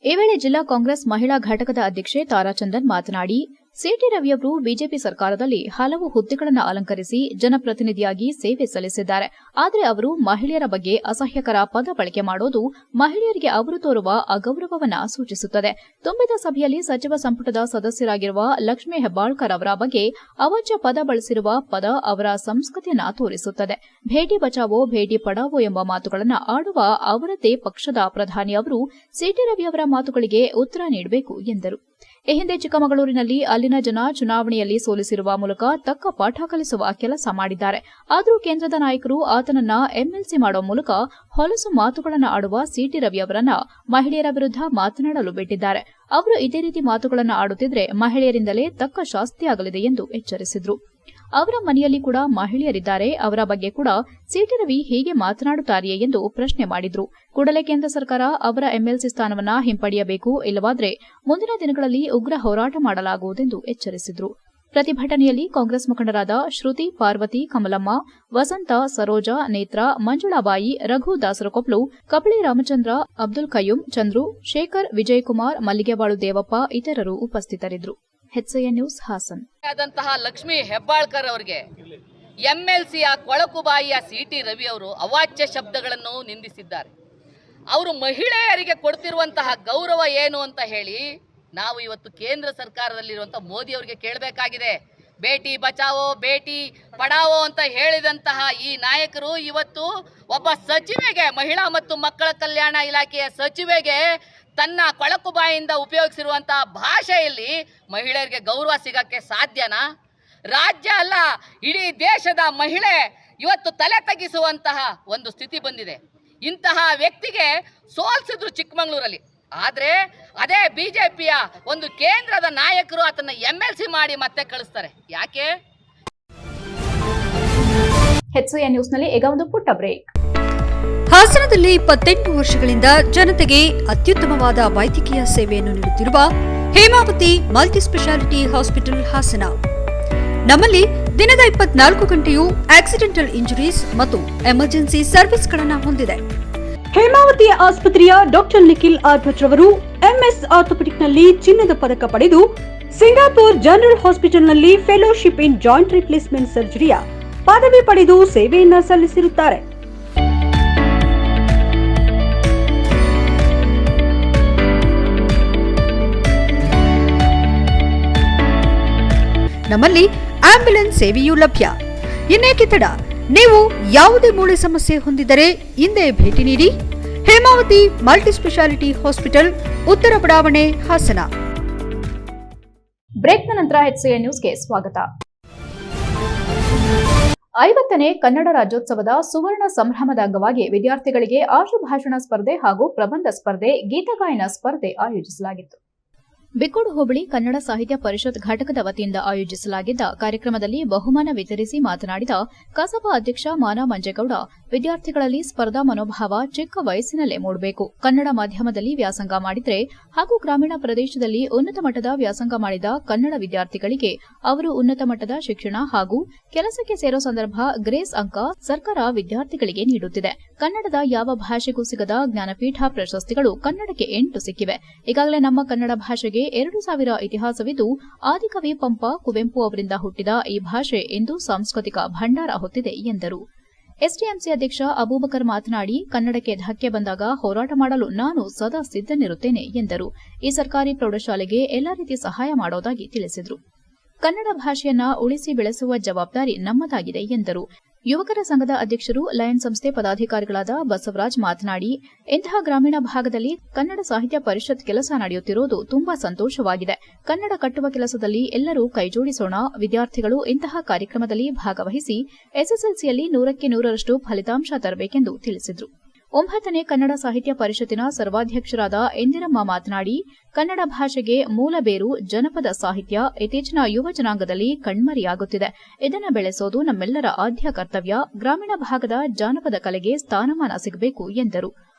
ಈ ವೇಳೆ ಜಿಲ್ಲಾ ಕಾಂಗ್ರೆಸ್ ಮಹಿಳಾ ಘಟಕದ ಅಧ್ಯಕ್ಷೆ ತಾರಾಚಂದನ್ ಮಾತನಾಡಿ, ಸಿಟಿ ರವಿಯವರು ಬಿಜೆಪಿ ಸರ್ಕಾರದಲ್ಲಿ ಹಲವು ಹುದ್ದೆಗಳನ್ನು ಅಲಂಕರಿಸಿ ಜನಪ್ರತಿನಿಧಿಯಾಗಿ ಸೇವೆ ಸಲ್ಲಿಸಿದ್ದಾರೆ. ಆದರೆ ಅವರು ಮಹಿಳೆಯರ ಬಗ್ಗೆ ಅಸಹ್ಯಕರ ಪದ ಬಳಕೆ ಮಾಡೋದು ಮಹಿಳೆಯರಿಗೆ ಅವರು ತೋರುವ ಅಗೌರವವನ್ನು ಸೂಚಿಸುತ್ತದೆ. ತುಂಬಿದ ಸಭೆಯಲ್ಲಿ ಸಚಿವ ಸಂಪುಟದ ಸದಸ್ಯರಾಗಿರುವ ಲಕ್ಷ್ಮೀ ಹೆಬ್ಬಾಳ್ಕರ್ ಅವರ ಬಗ್ಗೆ ಅವಾಚ್ಯ ಪದ ಬಳಸಿರುವ ಪದ ಅವರ ಸಂಸ್ಕೃತಿಯನ್ನು ತೋರಿಸುತ್ತದೆ. ಭೇಟಿ ಬಚಾವೋ ಭೇಟಿ ಪಡಾವೋ ಎಂಬ ಮಾತುಗಳನ್ನು ಆಡುವ ಅವರದ್ದೇ ಪಕ್ಷದ ಪ್ರಧಾನಿ ಅವರು ಸಿಟಿ ರವಿಯವರ ಮಾತುಗಳಿಗೆ ಉತ್ತರ ನೀಡಬೇಕು ಎಂದರು. ಈ ಹಿಂದೆ ಚಿಕ್ಕಮಗಳೂರಿನಲ್ಲಿ ಅಲ್ಲಿನ ಜನ ಚುನಾವಣೆಯಲ್ಲಿ ಸೋಲಿಸಿರುವ ಮೂಲಕ ತಕ್ಕ ಪಾಠ ಕಲಿಸುವ ಕೆಲಸ ಮಾಡಿದ್ದಾರೆ. ಆದರೂ ಕೇಂದ್ರದ ನಾಯಕರು ಆತನನ್ನ ಎಂಎಲ್ಸಿ ಮಾಡುವ ಮೂಲಕ ಹೊಲಸು ಮಾತುಗಳನ್ನು ಆಡುವ ಸಿಟಿ ರವಿಯವರನ್ನ ಮಹಿಳೆಯರ ವಿರುದ್ಧ ಮಾತನಾಡಲು ಬಿಟ್ಟಿದ್ದಾರೆ. ಅವರು ಇದೇ ರೀತಿ ಮಾತುಗಳನ್ನು ಆಡುತ್ತಿದ್ರೆ ಮಹಿಳೆಯರಿಂದಲೇ ತಕ್ಕ ಶಾಸ್ತಿಯಾಗಲಿದೆ ಎಂದು ಎಚ್ಚರಿಸಿದರು. ಅವರ ಮನೆಯಲ್ಲಿ ಕೂಡ ಮಹಿಳೆಯರಿದ್ದಾರೆ, ಅವರ ಬಗ್ಗೆ ಕೂಡ ಸಿಟಿ ರವಿ ಹೀಗೆ ಮಾತನಾಡುತ್ತಾರೆಯೇ ಎಂದು ಪ್ರಶ್ನೆ ಮಾಡಿದ್ರು. ಕೂಡಲೇ ಕೇಂದ್ರ ಸರ್ಕಾರ ಅವರ ಎಂಎಲ್ಸಿ ಸ್ಥಾನವನ್ನ ಹಿಂಪಡೆಯಬೇಕು, ಇಲ್ಲವಾದರೆ ಮುಂದಿನ ದಿನಗಳಲ್ಲಿ ಉಗ್ರ ಹೋರಾಟ ಮಾಡಲಾಗುವುದೆಂದು ಎಚ್ಚರಿಸಿದ್ರು. ಪ್ರತಿಭಟನೆಯಲ್ಲಿ ಕಾಂಗ್ರೆಸ್ ಮುಖಂಡರಾದ ಶ್ರುತಿ, ಪಾರ್ವತಿ, ಕಮಲಮ್ಮ, ವಸಂತ, ಸರೋಜಾ, ನೇತ್ರ, ಮಂಜುಳಾಬಾಯಿ, ರಘು ದಾಸರಕೊಪ್ಲು, ಕಪಳಿ ರಾಮಚಂದ್ರ, ಅಬ್ದುಲ್ ಕಯ್ಯೂಂ, ಚಂದ್ರು, ಶೇಖರ್, ವಿಜಯಕುಮಾರ್, ಮಲ್ಲಿಗೆಬಾಳು ದೇವಪ್ಪ ಇತರರು ಉಪಸ್ಥಿತರಿದ್ದರು. HCN news Hassan. ಆದಂತಹ ಲಕ್ಷ್ಮೀ ಹೆಬ್ಬಾಳ್ಕರ್ ಅವರಿಗೆ ಎಂಎಲ್ಸಿಯ ಕೊಳಕುಬಾಯಿಯ ಸಿಟಿ ರವಿ ಅವರು ಅವಾಚ್ಯ ಶಬ್ದಗಳನ್ನು ನಿಂದಿಸಿದ್ದಾರೆ. ಅವರು ಮಹಿಳೆಯರಿಗೆ ಕೊಡ್ತಿರುವಂತಹ ಗೌರವ ಏನು ಅಂತ ಹೇಳಿ ನಾವು ಇವತ್ತು ಕೇಂದ್ರ ಸರ್ಕಾರದಲ್ಲಿರುವಂತಹ ಮೋದಿ ಅವರಿಗೆ ಕೇಳಬೇಕಾಗಿದೆ. ಬೇಟಿ ಬಚಾವೋ ಬೇಟಿ ಪಡಾವೋ ಅಂತ ಹೇಳಿದಂತಹ ಈ ನಾಯಕರು ಇವತ್ತು ಒಬ್ಬ ಸಚಿವೆಗೆ, ಮಹಿಳಾ ಮತ್ತು ಮಕ್ಕಳ ಕಲ್ಯಾಣ ಇಲಾಖೆಯ ಸಚಿವೆಗೆ ತನ್ನ ಕೊಳಕುಬಾಯಿಂದ ಉಪಯೋಗಿಸಿರುವಂತಹ ಭಾಷೆಯಲ್ಲಿ ಮಹಿಳೆಯರಿಗೆ ಗೌರವ ಸಿಗಕ್ಕೆ ಸಾಧ್ಯನಾ? ರಾಜ್ಯ ಅಲ್ಲ, ಇಡೀ ದೇಶದ ಮಹಿಳೆ ಇವತ್ತು ತಲೆ ತಗ್ಗಿಸುವಂತಹ ಒಂದು ಸ್ಥಿತಿ ಬಂದಿದೆ. ಇಂತಹ ವ್ಯಕ್ತಿಗೆ ಸೋಲ್ಸಿದ್ರು ಚಿಕ್ಕಮಗಳೂರಲ್ಲಿ. ಆದರೆ ಅದೇ ಬಿಜೆಪಿಯ ಒಂದು ಕೇಂದ್ರದ ನಾಯಕರು ಅದನ್ನ ಎಂಎಲ್ಸಿ ಮಾಡಿ ಮತ್ತೆ ಕಳಿಸ್ತಾರೆ. ಯಾಕೆ? HCN ನ್ಯೂಸ್ನಲ್ಲಿ ಈಗ ಒಂದು ಪುಟ್ಟ ಬ್ರೇಕ್. ಹಾಸನದಲ್ಲಿ 28 ವರ್ಷಗಳಿಂದ ಜನತೆಗೆ ಅತ್ಯುತ್ತಮವಾದ ವೈದ್ಯಕೀಯ ಸೇವೆಯನ್ನು ನೀಡುತ್ತಿರುವ Hemavathi multi specialty hospital Hassan. ನಮ್ಮಲ್ಲಿ ದಿನದ 24 ಗಂಟೆಯೂ ಆಕ್ಸಿಡೆಂಟಲ್ ಇಂಜುರೀಸ್ ಮತ್ತು ಎಮರ್ಜೆನ್ಸಿ ಸರ್ವಿಸ್ಗಳನ್ನು ಹೊಂದಿದೆ. ಹೇಮಾವತಿ ಆಸ್ಪತ್ರೆಯ ಡಾಕ್ಟರ್ ನಿಖಿಲ್ ಆರ್ ಭಟ್ ರವರು MS ಆರ್ಥೋಪೆಡಿಕ್ನಲ್ಲಿ ಚಿನ್ನದ ಪದಕ ಪಡೆದು ಸಿಂಗಾಪುರ್ ಜನರಲ್ ಹಾಸ್ಪಿಟಲ್ನಲ್ಲಿ ಫೆಲೋಶಿಪ್ ಇನ್ ಜಾಯಿಂಟ್ ರಿಪ್ಲೇಸ್ಮೆಂಟ್ ಸರ್ಜರಿಯ ಪದವಿ ಪಡೆದು ಸೇವೆಯನ್ನ ಸಲ್ಲಿಸಿರುತ್ತಾರೆ. ನಮ್ಮಲ್ಲಿ ಆಂಬ್ಯುಲೆನ್ಸ್ ಸೇವೆಯೂ ಲಭ್ಯ. ಇನ್ನೇಕೆ ತಡ? ನೀವು ಯಾವುದೇ ಮೂಳೆ ಸಮಸ್ಯೆ ಹೊಂದಿದ್ದರೆ ಹಿಂದೆ ಭೇಟಿ ನೀಡಿ. ಹೇಮಾವತಿ ಮಲ್ಟಿ ಸ್ಪೆಷಾಲಿಟಿ ಹಾಸ್ಪಿಟಲ್, ಉತ್ತರ ಬಡಾವಣೆ, ಹಾಸನ. ಬ್ರೇಕ್ನ ನಂತರ HCN ನ್ಯೂಸ್ಗೆ ಸ್ವಾಗತ. 50ನೇ ಕನ್ನಡ ರಾಜ್ಯೋತ್ಸವದ ಸುವರ್ಣ ಸಂಭ್ರಮದ ಅಂಗವಾಗಿ ವಿದ್ಯಾರ್ಥಿಗಳಿಗೆ ಆಶುಭಾಷಣ ಸ್ಪರ್ಧೆ ಹಾಗೂ ಪ್ರಬಂಧ ಸ್ಪರ್ಧೆ, ಗೀತಗಾಯನ ಸ್ಪರ್ಧೆ ಆಯೋಜಿಸಲಾಗಿತ್ತು. ಬಿಕ್ಕೋಡು ಹೋಬಳಿ ಕನ್ನಡ ಸಾಹಿತ್ಯ ಪರಿಷತ್ ಘಟಕದ ವತಿಯಿಂದ ಆಯೋಜಿಸಲಾಗಿದ್ದ ಕಾರ್ಯಕ್ರಮದಲ್ಲಿ ಬಹುಮಾನ ವಿತರಿಸಿ ಮಾತನಾಡಿದ ಕಸಬಾ ಅಧ್ಯಕ್ಷ ಮಾನ ಮಂಜೇಗೌಡ, ವಿದ್ಯಾರ್ಥಿಗಳಲ್ಲಿ ಸ್ಪರ್ಧಾ ಮನೋಭಾವ ಚಿಕ್ಕ ವಯಸ್ಸಿನಲ್ಲೇ ಮೂಡಬೇಕು. ಕನ್ನಡ ಮಾಧ್ಯಮದಲ್ಲಿ ವ್ಯಾಸಂಗ ಮಾಡಿದರೆ ಹಾಗೂ ಗ್ರಾಮೀಣ ಪ್ರದೇಶದಲ್ಲಿ ಉನ್ನತ ಮಟ್ಟದ ವ್ಯಾಸಂಗ ಮಾಡಿದ ಕನ್ನಡ ವಿದ್ಯಾರ್ಥಿಗಳಿಗೆ ಅವರು ಉನ್ನತ ಮಟ್ಟದ ಶಿಕ್ಷಣ ಹಾಗೂ ಕೆಲಸಕ್ಕೆ ಸೇರೋ ಸಂದರ್ಭ ಗ್ರೇಸ್ ಅಂಕ ಸರ್ಕಾರ ವಿದ್ಯಾರ್ಥಿಗಳಿಗೆ ನೀಡುತ್ತಿದೆ. ಕನ್ನಡದ ಯಾವ ಭಾಷೆಗೂ ಸಿಗದ ಜ್ಞಾನಪೀಠ ಪ್ರಶಸ್ತಿಗಳು ಕನ್ನಡಕ್ಕೆ 8 ಸಿಕ್ಕಿವೆ. ಈಗಾಗಲೇ ನಮ್ಮ ಕನ್ನಡ ಭಾಷೆಗೆ 2000 ಇತಿಹಾಸವಿದ್ದು ಆದಿಕವಿ ಪಂಪ ಕುವೆಂಪು ಅವರಿಂದ ಹುಟ್ಟಿದ ಈ ಭಾಷೆ ಇಂದು ಸಾಂಸ್ಕೃತಿಕ ಭಂಡಾರ ಹೊತ್ತಿದೆ ಎಂದರು. ಎಸ್ಡಿಎಂಸಿ ಅಧ್ಯಕ್ಷ ಅಬೂಬಕರ್ ಮಾತನಾಡಿ, ಕನ್ನಡಕ್ಕೆ ಧಕ್ಕೆ ಬಂದಾಗ ಹೋರಾಟ ಮಾಡಲು ನಾನು ಸದಾ ಸಿದ್ದನಿರುತ್ತೇನೆ ಎಂದರು. ಈ ಸರ್ಕಾರಿ ಪ್ರೌಢಶಾಲೆಗೆ ಎಲ್ಲಾ ರೀತಿ ಸಹಾಯ ಮಾಡೋದಾಗಿ ತಿಳಿಸಿದರು. ಕನ್ನಡ ಭಾಷೆಯನ್ನ ಉಳಿಸಿ ಬೆಳೆಸುವ ಜವಾಬ್ದಾರಿ ನಮ್ಮದಾಗಿದೆ ಎಂದರು. ಯುವಕರ ಸಂಘದ ಅಧ್ಯಕ್ಷರು, ಲಯನ್ ಸಂಸ್ಥೆ ಪದಾಧಿಕಾರಿಗಳಾದ ಬಸವರಾಜ್ ಮಾತನಾಡಿ, ಇಂತಹ ಗ್ರಾಮೀಣ ಭಾಗದಲ್ಲಿ ಕನ್ನಡ ಸಾಹಿತ್ಯ ಪರಿಷತ್ ಕೆಲಸ ನಡೆಯುತ್ತಿರುವುದು ತುಂಬಾ ಸಂತೋಷವಾಗಿದೆ. ಕನ್ನಡ ಕಟ್ಟುವ ಕೆಲಸದಲ್ಲಿ ಎಲ್ಲರೂ ಕೈಜೋಡಿಸೋಣ. ವಿದ್ಯಾರ್ಥಿಗಳು ಇಂತಹ ಕಾರ್ಯಕ್ರಮದಲ್ಲಿ ಭಾಗವಹಿಸಿ ಎಸ್ಎಸ್ಎಲ್ಸಿಯಲ್ಲಿ 100ಕ್ಕೆ 100ರಷ್ಟು ಫಲಿತಾಂಶ ತರಬೇಕೆಂದು ತಿಳಿಸಿದರು. 9ನೇ ಕನ್ನಡ ಸಾಹಿತ್ಯ ಪರಿಷತ್ತಿನ ಸರ್ವಾಧ್ಯಕ್ಷರಾದ ಇಂದಿರಮ್ಮ ಮಾತನಾಡಿ, ಕನ್ನಡ ಭಾಷೆಗೆ ಮೂಲ ಬೇರು ಜನಪದ ಸಾಹಿತ್ಯ ಇತ್ತೀಚಿನ ಯುವ ಜನಾಂಗದಲ್ಲಿ ಕಣ್ಮರೆಯಾಗುತ್ತಿದೆ. ಇದನ್ನು ಬೆಳೆಸೋದು ನಮ್ಮೆಲ್ಲರ ಆದ್ಯ ಕರ್ತವ್ಯ. ಗ್ರಾಮೀಣ ಭಾಗದ ಜಾನಪದ ಕಲೆಗೆ ಸ್ಥಾನಮಾನ ಸಿಗಬೇಕು ಎಂದರು.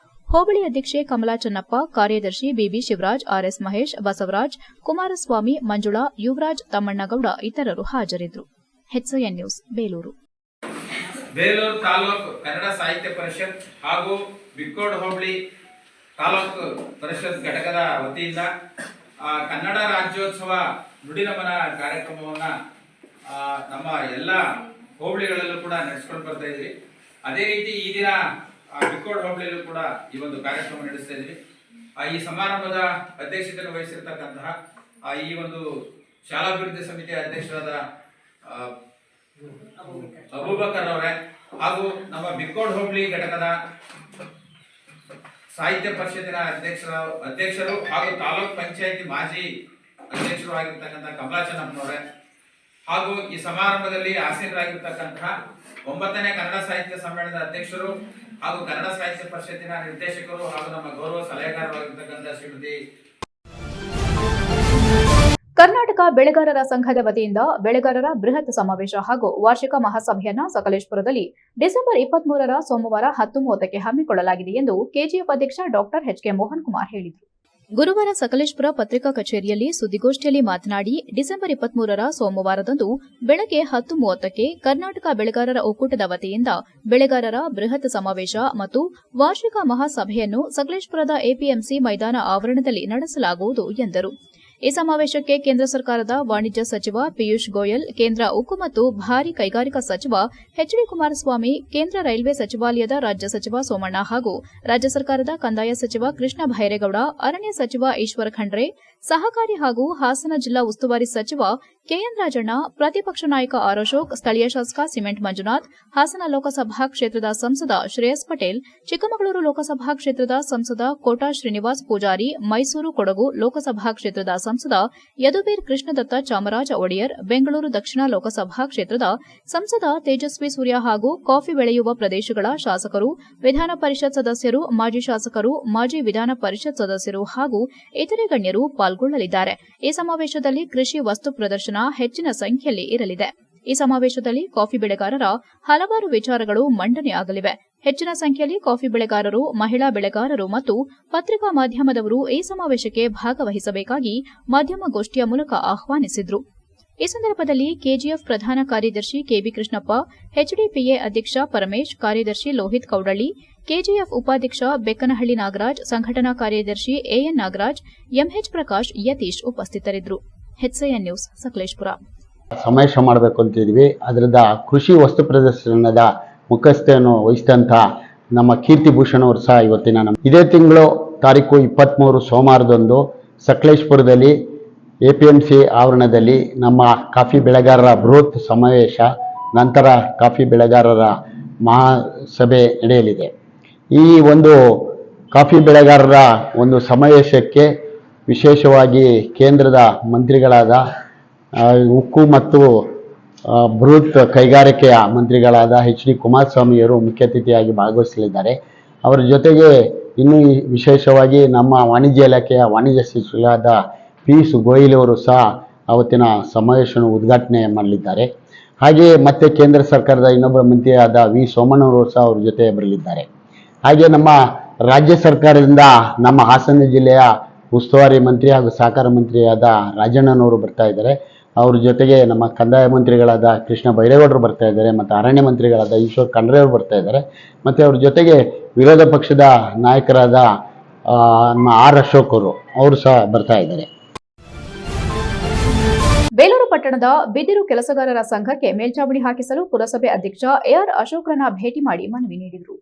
ಹೋಬಳಿ ಅಧ್ಯಕ್ಷೆ ಕಮಲಾ ಚನ್ನಪ್ಪ, ಕಾರ್ಯದರ್ಶಿ ಬಿಬಿ ಶಿವರಾಜ್, ಆರ್ಎಸ್ ಮಹೇಶ್, ಬಸವರಾಜ್, ಕುಮಾರಸ್ವಾಮಿ, ಮಂಜುಳಾ, ಯುವರಾಜ್, ತಮ್ಮಣ್ಣಗೌಡ ಇತರರು ಹಾಜರಿದ್ದರು. HCN news, Belur. ಬೇಲೂರು ತಾಲೂಕು ಕನ್ನಡ ಸಾಹಿತ್ಯ ಪರಿಷತ್ ಹಾಗೂ ಬಿಕ್ಕೋಡು ಹೋಬಳಿ ತಾಲೂಕು ಪರಿಷತ್ ಘಟಕದ ವತಿಯಿಂದ ಕನ್ನಡ ರಾಜ್ಯೋತ್ಸವ ನುಡಿನಮನ ಕಾರ್ಯಕ್ರಮವನ್ನು ನಮ್ಮ ಎಲ್ಲ ಹೋಬಳಿಗಳಲ್ಲೂ ಕೂಡ ನಡೆಸ್ಕೊಂಡು ಬರ್ತಾ ಇದ್ವಿ. ಅದೇ ರೀತಿ ಈ ದಿನ ಬಿಕ್ಕೋಡು ಹೋಬಳಿಯಲ್ಲೂ ಕೂಡ ಈ ಒಂದು ಕಾರ್ಯಕ್ರಮ ನಡೆಸ್ತಾ ಇದ್ವಿ. ಈ ಸಮಾರಂಭದ ಅಧ್ಯಕ್ಷತೆಯನ್ನು ವಹಿಸಿರ್ತಕ್ಕಂತಹ ಈ ಒಂದು ಶಾಲಾಭಿವೃದ್ಧಿ ಸಮಿತಿಯ ಅಧ್ಯಕ್ಷರಾದ ಅಬೂಬಕರ್ ಅವರೇ ಹಾಗೂ ನಮ್ಮ ಬಿಕ್ಕೋಡು ಹೋಬಳಿ ಘಟಕದ ಸಾಹಿತ್ಯ ಪರಿಷತ್ತಿನ ಅಧ್ಯಕ್ಷರು ಹಾಗೂ ತಾಲೂಕ್ ಪಂಚಾಯತಿ ಮಾಜಿ ಅಧ್ಯಕ್ಷರು ಆಗಿರ್ತಕ್ಕಂಥ ಕಮಲಾ ಚನ್ನಪ್ಪನವರೇ ಹಾಗೂ ಈ ಸಮಾರಂಭದಲ್ಲಿ ಆಸೀನರಾಗಿರ್ತಕ್ಕಂತಹ 9ನೇ ಕನ್ನಡ ಸಾಹಿತ್ಯ ಸಮ್ಮೇಳನದ ಅಧ್ಯಕ್ಷರು ಹಾಗೂ ಕನ್ನಡ ಸಾಹಿತ್ಯ ಪರಿಷತ್ತಿನ ನಿರ್ದೇಶಕರು ಹಾಗೂ ನಮ್ಮ ಗೌರವ ಸಲಹೆಗಾರರಾಗಿರ್ತಕ್ಕಂಥ ಶ್ರೀಮತಿ ಕರ್ನಾಟಕ ಬೆಳೆಗಾರರ ಸಂಘದ ವತಿಯಿಂದ ಬೆಳೆಗಾರರ ಬೃಹತ್ ಸಮಾವೇಶ ಹಾಗೂ ವಾರ್ಷಿಕ ಮಹಾಸಭೆಯನ್ನು ಸಕಲೇಶಪುರದಲ್ಲಿ ಡಿಸೆಂಬರ್ 23ರ ಸೋಮವಾರ 10:30ಕ್ಕೆ ಹಮ್ಮಿಕೊಳ್ಳಲಾಗಿದೆ ಎಂದು ಕೆಜಿಎಫ್ ಅಧ್ಯಕ್ಷ ಡಾಕ್ಟರ್ ಎಚ್ಕೆ ಮೋಹನ್ ಕುಮಾರ್ ಹೇಳಿದರು. ಗುರುವಾರ ಸಕಲೇಶಪುರ ಪತ್ರಿಕಾ ಕಚೇರಿಯಲ್ಲಿ ಸುದ್ದಿಗೋಷ್ಠಿಯಲ್ಲಿ ಮಾತನಾಡಿ, ಡಿಸೆಂಬರ್ 23ರ ಸೋಮವಾರದಂದು ಬೆಳಗ್ಗೆ 10:30ಕ್ಕೆ ಕರ್ನಾಟಕ ಬೆಳೆಗಾರರ ಒಕ್ಕೂಟದ ವತಿಯಿಂದ ಬೆಳೆಗಾರರ ಬೃಹತ್ ಸಮಾವೇಶ ಮತ್ತು ವಾರ್ಷಿಕ ಮಹಾಸಭೆಯನ್ನು ಸಕಲೇಶಪುರದ ಎಪಿಎಂಸಿ ಮೈದಾನ ಆವರಣದಲ್ಲಿ ನಡೆಸಲಾಗುವುದು ಎಂದರು. ಈ ಸಮಾವೇಶಕ್ಕೆ ಕೇಂದ್ರ ಸರ್ಕಾರದ ವಾಣಿಜ್ಯ ಸಚಿವ ಪಿಯೂಷ್ ಗೋಯಲ್, ಕೇಂದ್ರ ಉಕ್ಕು ಮತ್ತು ಭಾರಿ ಕೈಗಾರಿಕಾ ಸಚಿವ ಎಚ್ಡಿ ಕುಮಾರಸ್ವಾಮಿ, ಕೇಂದ್ರ ರೈಲ್ವೆ ಸಚಿವಾಲಯದ ರಾಜ್ಯ ಸಚಿವ ಸೋಮಣ್ಣ ಹಾಗೂ ರಾಜ್ಯ ಸರ್ಕಾರದ ಕಂದಾಯ ಸಚಿವ ಕೃಷ್ಣ ಭೈರೇಗೌಡ, ಅರಣ್ಯ ಸಚಿವ ಈಶ್ವರ ಖಂಡ್ರೆ, ಸಹಕಾರಿ ಹಾಗೂ ಹಾಸನ ಜಿಲ್ಲಾ ಉಸ್ತುವಾರಿ ಸಚಿವ ಕೆಎನ್ ರಾಜಣ್ಣ, ಪ್ರತಿಪಕ್ಷ ನಾಯಕ ಆರ್ ಅಶೋಕ್, ಸ್ಥಳೀಯ ಶಾಸಕ ಸಿಮೆಂಟ್ ಮಂಜುನಾಥ್, ಹಾಸನ ಲೋಕಸಭಾ ಕ್ಷೇತ್ರದ ಸಂಸದ ಶ್ರೇಯಸ್ ಪಟೇಲ್, ಚಿಕ್ಕಮಗಳೂರು ಲೋಕಸಭಾ ಕ್ಷೇತ್ರದ ಸಂಸದ ಕೋಟಾ ಶ್ರೀನಿವಾಸ್ ಪೂಜಾರಿ, ಮೈಸೂರು ಕೊಡಗು ಲೋಕಸಭಾ ಕ್ಷೇತ್ರದ ಸಂಸದ ಯದುವೀರ್ ಕೃಷ್ಣದತ್ತ ಚಾಮರಾಜ ಒಡೆಯರ್, ಬೆಂಗಳೂರು ದಕ್ಷಿಣ ಲೋಕಸಭಾ ಕ್ಷೇತ್ರದ ಸಂಸದ ತೇಜಸ್ವಿ ಸೂರ್ಯ ಹಾಗೂ ಕಾಫಿ ಬೆಳೆಯುವ ಪ್ರದೇಶಗಳ ಶಾಸಕರು, ವಿಧಾನ ಪರಿಷತ್ ಸದಸ್ಯರು, ಮಾಜಿ ಶಾಸಕರು, ಮಾಜಿ ವಿಧಾನ ಪರಿಷತ್ ಸದಸ್ಯರು ಹಾಗೂ ಇತರೆ ಗಣ್ಯರು ಪಾಲ್ಗೊಳ್ಳಲಿದ್ದಾರೆ. ಈ ಸಮಾವೇಶದಲ್ಲಿ ಕೃಷಿ ವಸ್ತು ಪ್ರದರ್ಶನ ಹೆಚ್ಚಿನ ಸಂಖ್ಯೆಯಲ್ಲಿ ಇರಲಿದೆ. ಈ ಸಮಾವೇಶದಲ್ಲಿ ಕಾಫಿ ಬೆಳೆಗಾರರ ಹಲವಾರು ವಿಚಾರಗಳು ಮಂಡನೆಯಾಗಲಿವೆ. ಹೆಚ್ಚಿನ ಸಂಖ್ಯೆಯಲ್ಲಿ ಕಾಫಿ ಬೆಳೆಗಾರರು, ಮಹಿಳಾ ಬೆಳೆಗಾರರು ಮತ್ತು ಪತ್ರಿಕಾ ಮಾಧ್ಯಮದವರು ಈ ಸಮಾವೇಶಕ್ಕೆ ಭಾಗವಹಿಸಬೇಕಾಗಿ ಮಾಧ್ಯಮಗೋಷ್ಠಿಯ ಮೂಲಕ ಆಹ್ವಾನಿಸಿದರು. ಈ ಸಂದರ್ಭದಲ್ಲಿ ಕೆಜಿಎಫ್ ಪ್ರಧಾನ ಕಾರ್ಯದರ್ಶಿ ಕೆಬಿ ಕೃಷ್ಣಪ್ಪ, ಎಚ್ಡಿಪಿಎ ಅಧ್ಯಕ್ಷ ಪರಮೇಶ್, ಕಾರ್ಯದರ್ಶಿ ಲೋಹಿತ್ ಕೌಡಳ್ಳಿ, ಕೆಜಿಎಫ್ ಉಪಾಧ್ಯಕ್ಷ ಬೆಕ್ಕನಹಳ್ಳಿ ನಾಗರಾಜ್, ಸಂಘಟನಾ ಕಾರ್ಯದರ್ಶಿ ಎಎನ್ ನಾಗರಾಜ್, ಎಂಎಚ್ ಪ್ರಕಾಶ್, ಯತೀಶ್ ಉಪಸ್ಥಿತರಿದ್ದರು. HCN news, Sakleshpur. ಸಮಾವೇಶ ಮಾಡಬೇಕು ಅಂತಿದ್ವಿ. ಅದರಿಂದ ಕೃಷಿ ವಸ್ತು ಪ್ರದರ್ಶನದ ಮುಖ್ಯಸ್ಥೆಯನ್ನು ವಹಿಸಿದಂಥ ನಮ್ಮ ಕೀರ್ತಿಭೂಷಣ್ ಅವರು ಸಹ ಇವತ್ತಿನ ಇದೇ ತಿಂಗಳು ತಾರೀಕು 23 ಸೋಮವಾರದಂದು ಸಕಲೇಶಪುರದಲ್ಲಿ APMC ಆವರಣದಲ್ಲಿ ನಮ್ಮ ಕಾಫಿ ಬೆಳೆಗಾರರ ಬೃಹತ್ ಸಮಾವೇಶ, ನಂತರ ಕಾಫಿ ಬೆಳೆಗಾರರ ಮಹಾಸಭೆ ನಡೆಯಲಿದೆ. ಈ ಒಂದು ಕಾಫಿ ಬೆಳೆಗಾರರ ಒಂದು ಸಮಾವೇಶಕ್ಕೆ ವಿಶೇಷವಾಗಿ ಕೇಂದ್ರದ ಮಂತ್ರಿಗಳಾದ ಉಕ್ಕು ಮತ್ತು ಬೃಹತ್ ಕೈಗಾರಿಕೆಯ ಮಂತ್ರಿಗಳಾದ ಎಚ್.ಡಿ. ಕುಮಾರಸ್ವಾಮಿಯವರು ಮುಖ್ಯ ಅತಿಥಿಯಾಗಿ ಭಾಗವಹಿಸಲಿದ್ದಾರೆ. ಅವರ ಜೊತೆಗೆ ಇನ್ನೂ ವಿಶೇಷವಾಗಿ ನಮ್ಮ ವಾಣಿಜ್ಯ ಇಲಾಖೆಯ ವಾಣಿಜ್ಯ ಸಚಿವರಾದ ಪೀಯೂಷ್ ಗೋಯಲ್ ಅವರು ಸಹ ಅವತ್ತಿನ ಸಮಾವೇಶವನ್ನು ಉದ್ಘಾಟನೆ ಮಾಡಲಿದ್ದಾರೆ. ಹಾಗೆಯೇ ಮತ್ತೆ ಕೇಂದ್ರ ಸರ್ಕಾರದ ಇನ್ನೊಬ್ಬ ಮಂತ್ರಿಯಾದ ವಿ ಸೋಮಣ್ಣವರು ಸಹ ಅವ್ರ ಜೊತೆ ಬರಲಿದ್ದಾರೆ. ಹಾಗೆ ನಮ್ಮ ರಾಜ್ಯ ಸರ್ಕಾರದಿಂದ ನಮ್ಮ ಹಾಸನ ಜಿಲ್ಲೆಯ ಉಸ್ತುವಾರಿ ಮಂತ್ರಿ ಹಾಗೂ ಸಹಕಾರ ಮಂತ್ರಿಯಾದ ರಾಜಣ್ಣನವರು ಬರ್ತಾ ಇದ್ದಾರೆ. ಅವ್ರ ಜೊತೆಗೆ ನಮ್ಮ ಕಂದಾಯ ಮಂತ್ರಿಗಳಾದ ಕೃಷ್ಣ ಬೈರೇಗೌಡರು ಬರ್ತಾ ಇದ್ದಾರೆ, ಮತ್ತು ಅರಣ್ಯ ಮಂತ್ರಿಗಳಾದ ಈಶ್ವರ್ ಖಂಡ್ರೆ ಅವರು ಬರ್ತಾ ಇದ್ದಾರೆ, ಮತ್ತು ಅವ್ರ ಜೊತೆಗೆ ವಿರೋಧ ಪಕ್ಷದ ನಾಯಕರಾದ ನಮ್ಮ ಆರ್ ಅಶೋಕ್ ಅವರು ಸಹ ಬರ್ತಾ ಇದ್ದಾರೆ. ಬೇಲೂರು ಪಟ್ಟಣದ ಬಿದಿರು ಕೆಲಸಗಾರರ ಸಂಘಕ್ಕೆ ಮೇಲ್ಚಾವಣಿ ಹಾಕಿಸಲು ಪುರಸಭೆ ಅಧ್ಯಕ್ಷ ಎಆರ್ ಅಶೋಕ್ರನ್ನ ಭೇಟಿ ಮಾಡಿ ಮನವಿ ನೀಡಿದರು.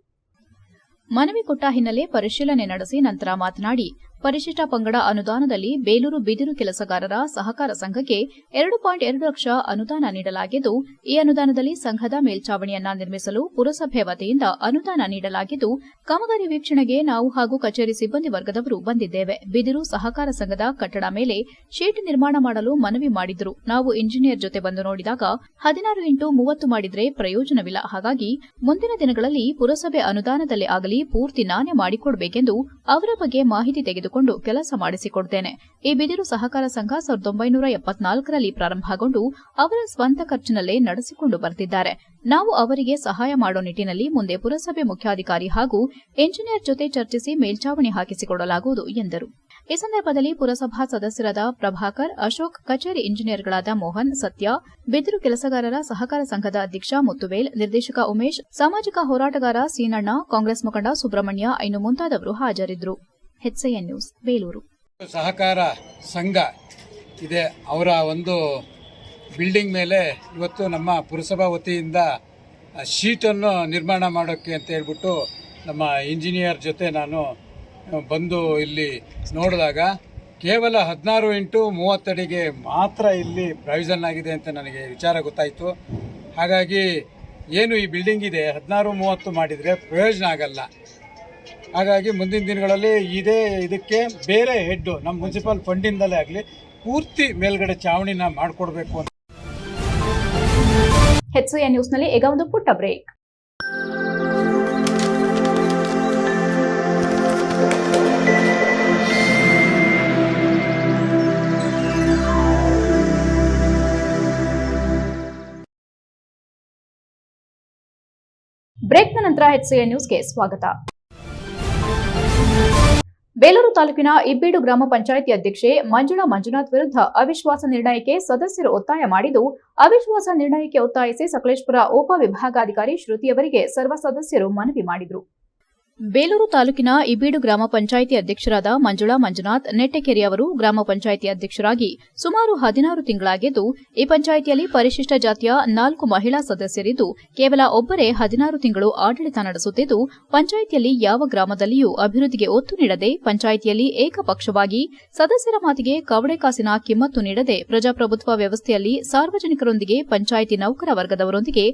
ಮನವಿ ಕೊಟ್ಟ ಹಿನ್ನೆಲೆ ಪರಿಶೀಲನೆ ನಡೆಸಿ ನಂತರ ಮಾತನಾಡಿ, ಪರಿಶಿಷ್ಟ ಪಂಗಡ ಅನುದಾನದಲ್ಲಿ ಬೇಲೂರು ಬಿದಿರು ಕೆಲಸಗಾರರ ಸಹಕಾರ ಸಂಘಕ್ಕೆ 2.2 ಲಕ್ಷ ಅನುದಾನ ನೀಡಲಾಗಿದ್ದು, ಈ ಅನುದಾನದಲ್ಲಿ ಸಂಘದ ಮೇಲ್ಚಾವಣಿಯನ್ನ ನಿರ್ಮಿಸಲು ಪುರಸಭೆ ವತಿಯಿಂದ ಅನುದಾನ ನೀಡಲಾಗಿದ್ದು, ಕಾಮಗಾರಿ ವೀಕ್ಷಣೆಗೆ ನಾವು ಹಾಗೂ ಕಚೇರಿ ಸಿಬ್ಬಂದಿ ವರ್ಗದವರು ಬಂದಿದ್ದೇವೆ. ಬಿದಿರು ಸಹಕಾರ ಸಂಘದ ಕಟ್ಟಡ ಮೇಲೆ ಶೀಟ್ ನಿರ್ಮಾಣ ಮಾಡಲು ಮನವಿ ಮಾಡಿದ್ರು. ನಾವು ಇಂಜಿನಿಯರ್ ಜೊತೆ ಬಂದು ನೋಡಿದಾಗ 16x30 ಮಾಡಿದ್ರೆ ಪ್ರಯೋಜನವಿಲ್ಲ. ಹಾಗಾಗಿ ಮುಂದಿನ ದಿನಗಳಲ್ಲಿ ಪುರಸಭೆ ಅನುದಾನದಲ್ಲೇ ಆಗಲಿ ಪೂರ್ತಿ ನಾನೇ ಮಾಡಿಕೊಡಬೇಕೆಂದು ಅವರ ಬಗ್ಗೆ ಮಾಹಿತಿ ತೆಗೆದುಕೊಂಡು ಕೆಲಸ ಮಾಡಿಸಿಕೊಡ್ತೇನೆ. ಈ ಬಿದಿರು ಸಹಕಾರ ಸಂಘ 1974ರಲ್ಲಿ ಪ್ರಾರಂಭಗೊಂಡು ಅವರ ಸ್ವಂತ ಖರ್ಚಿನಲ್ಲೇ ನಡೆಸಿಕೊಂಡು ಬರ್ತಿದ್ದಾರೆ. ನಾವು ಅವರಿಗೆ ಸಹಾಯ ಮಾಡೋ ನಿಟ್ಟಿನಲ್ಲಿ ಮುಂದೆ ಪುರಸಭೆ ಮುಖ್ಯಾಧಿಕಾರಿ ಹಾಗೂ ಎಂಜಿನಿಯರ್ ಜೊತೆ ಚರ್ಚಿಸಿ ಮೇಲ್ಚಾವಣಿ ಹಾಕಿಸಿಕೊಡಲಾಗುವುದು ಎಂದರು. ಈ ಸಂದರ್ಭದಲ್ಲಿ ಪುರಸಭಾ ಸದಸ್ಯರಾದ ಪ್ರಭಾಕರ್, ಅಶೋಕ್, ಕಚೇರಿ ಇಂಜಿನಿಯರ್ಗಳಾದ ಮೋಹನ್, ಸತ್ಯ, ಬಿದಿರು ಕೆಲಸಗಾರರ ಸಹಕಾರ ಸಂಘದ ಅಧ್ಯಕ್ಷ ಮುತ್ತುವೇಲ್, ನಿರ್ದೇಶಕ ಉಮೇಶ್, ಸಾಮಾಜಿಕ ಹೋರಾಟಗಾರ ಸೀನಣ್ಣ, ಕಾಂಗ್ರೆಸ್ ಮುಖಂಡ ಸುಬ್ರಹ್ಮಣ್ಯ ಇನ್ನು ಮುಂತಾದವರು ಹಾಜರಿದ್ದರು. HCN news, Belur. ಸಹಕಾರ ಸಂಘ ಇದೆ, ಅವರ ಒಂದು ಬಿಲ್ಡಿಂಗ್ ಮೇಲೆ ಇವತ್ತು ನಮ್ಮ ಪುರಸಭಾ ವತಿಯಿಂದ ಶೀಟನ್ನು ನಿರ್ಮಾಣ ಮಾಡೋಕ್ಕೆ ಅಂತ ಹೇಳ್ಬಿಟ್ಟು ನಮ್ಮ ಇಂಜಿನಿಯರ್ ಜೊತೆ ನಾನು ಬಂದು ಇಲ್ಲಿ ನೋಡಿದಾಗ ಕೇವಲ 16x30 ಅಡಿಗೆ ಮಾತ್ರ ಇಲ್ಲಿ ಪ್ರಾವಿಷನ್ ಆಗಿದೆ ಅಂತ ನನಗೆ ವಿಚಾರ ಗೊತ್ತಾಯಿತು. ಹಾಗಾಗಿ ಏನು ಈ ಬಿಲ್ಡಿಂಗ್ ಇದೆ 16x30 ಮಾಡಿದರೆ ಪ್ರಯೋಜನ ಆಗಲ್ಲ. ಹಾಗಾಗಿ ಮುಂದಿನ ದಿನಗಳಲ್ಲಿ ಇದಕ್ಕೆ ಬೇರೆ ಹೆಡ್ ನಮ್ಮ ಮುನ್ಸಿಪಲ್ ಫಂಡಿಂದಲೇ ಆಗಲಿ ಪೂರ್ತಿ ಮೇಲ್ಗಡೆ ಚಾವಣಿನ ಮಾಡಿಕೊಡ್ಬೇಕು ಅಂತ. HCN ನ್ಯೂಸ್ನಲ್ಲಿ ಈಗ ಒಂದು ಪುಟ್ಟ ಬ್ರೇಕ್. ಬ್ರೇಕ್ನ ನಂತರ HCN ನ್ಯೂಸ್ಗೆ ಸ್ವಾಗತ. ಬೇಲೂರು ತಾಲೂಕಿನ ಇಬ್ಬೀಡು ಗ್ರಾಮ ಪಂಚಾಯಿತಿ ಅಧ್ಯಕ್ಷೆ ಮಂಜುಳಾ ಮಂಜುನಾಥ್ ವಿರುದ್ಧ ಅವಿಶ್ವಾಸ ನಿರ್ಣಯಕ್ಕೆ ಸದಸ್ಯರು ಒತ್ತಾಯ ಮಾಡಿದ್ದು, ಅವಿಶ್ವಾಸ ನಿರ್ಣಯಕ್ಕೆ ಒತ್ತಾಯಿಸಿ ಸಕಲೇಶಪುರ ಉಪ ವಿಭಾಗಾಧಿಕಾರಿ ಶ್ರುತಿಯವರಿಗೆ ಸರ್ವ ಸದಸ್ಯರು ಮನವಿ ಮಾಡಿದರು. ಬೇಲೂರು ತಾಲೂಕಿನ ಇಬ್ಬೀಡು ಗ್ರಾಮ ಪಂಚಾಯಿತಿ ಅಧ್ಯಕ್ಷರಾದ ಮಂಜುಳಾ ಮಂಜುನಾಥ್ ನೆಟ್ಟೆಕೆರೆ ಅವರು ಗ್ರಾಮ ಪಂಚಾಯಿತಿ ಅಧ್ಯಕ್ಷರಾಗಿ ಸುಮಾರು 16 ತಿಂಗಳಾಗಿದ್ದು, ಈ ಪಂಚಾಯಿತಿಯಲ್ಲಿ ಪರಿಶಿಷ್ಟ ಜಾತಿಯ 4 ಮಹಿಳಾ ಸದಸ್ಯರಿದ್ದು ಕೇವಲ ಒಬ್ಬರೇ 16 ತಿಂಗಳು ಆಡಳಿತ ನಡೆಸುತ್ತಿದ್ದು, ಪಂಚಾಯಿತಿಯಲ್ಲಿ ಯಾವ ಗ್ರಾಮದಲ್ಲಿಯೂ ಅಭಿವೃದ್ಧಿಗೆ ಒತ್ತು ನೀಡದೆ ಪಂಚಾಯಿತಿಯಲ್ಲಿ ಏಕಪಕ್ಷವಾಗಿ ಸದಸ್ಯರ ಮಾತಿಗೆ ಕವಡೆ ಕಾಸಿನ ಕಿಮ್ಮತ್ತು ನೀಡದೆ ಪ್ರಜಾಪ್ರಭುತ್ವ ವ್ಯವಸ್ಥೆಯಲ್ಲಿ ಸಾರ್ವಜನಿಕರೊಂದಿಗೆ ಪಂಚಾಯಿತಿ ನೌಕರ ವರ್ಗದವರೊಂದಿಗೆ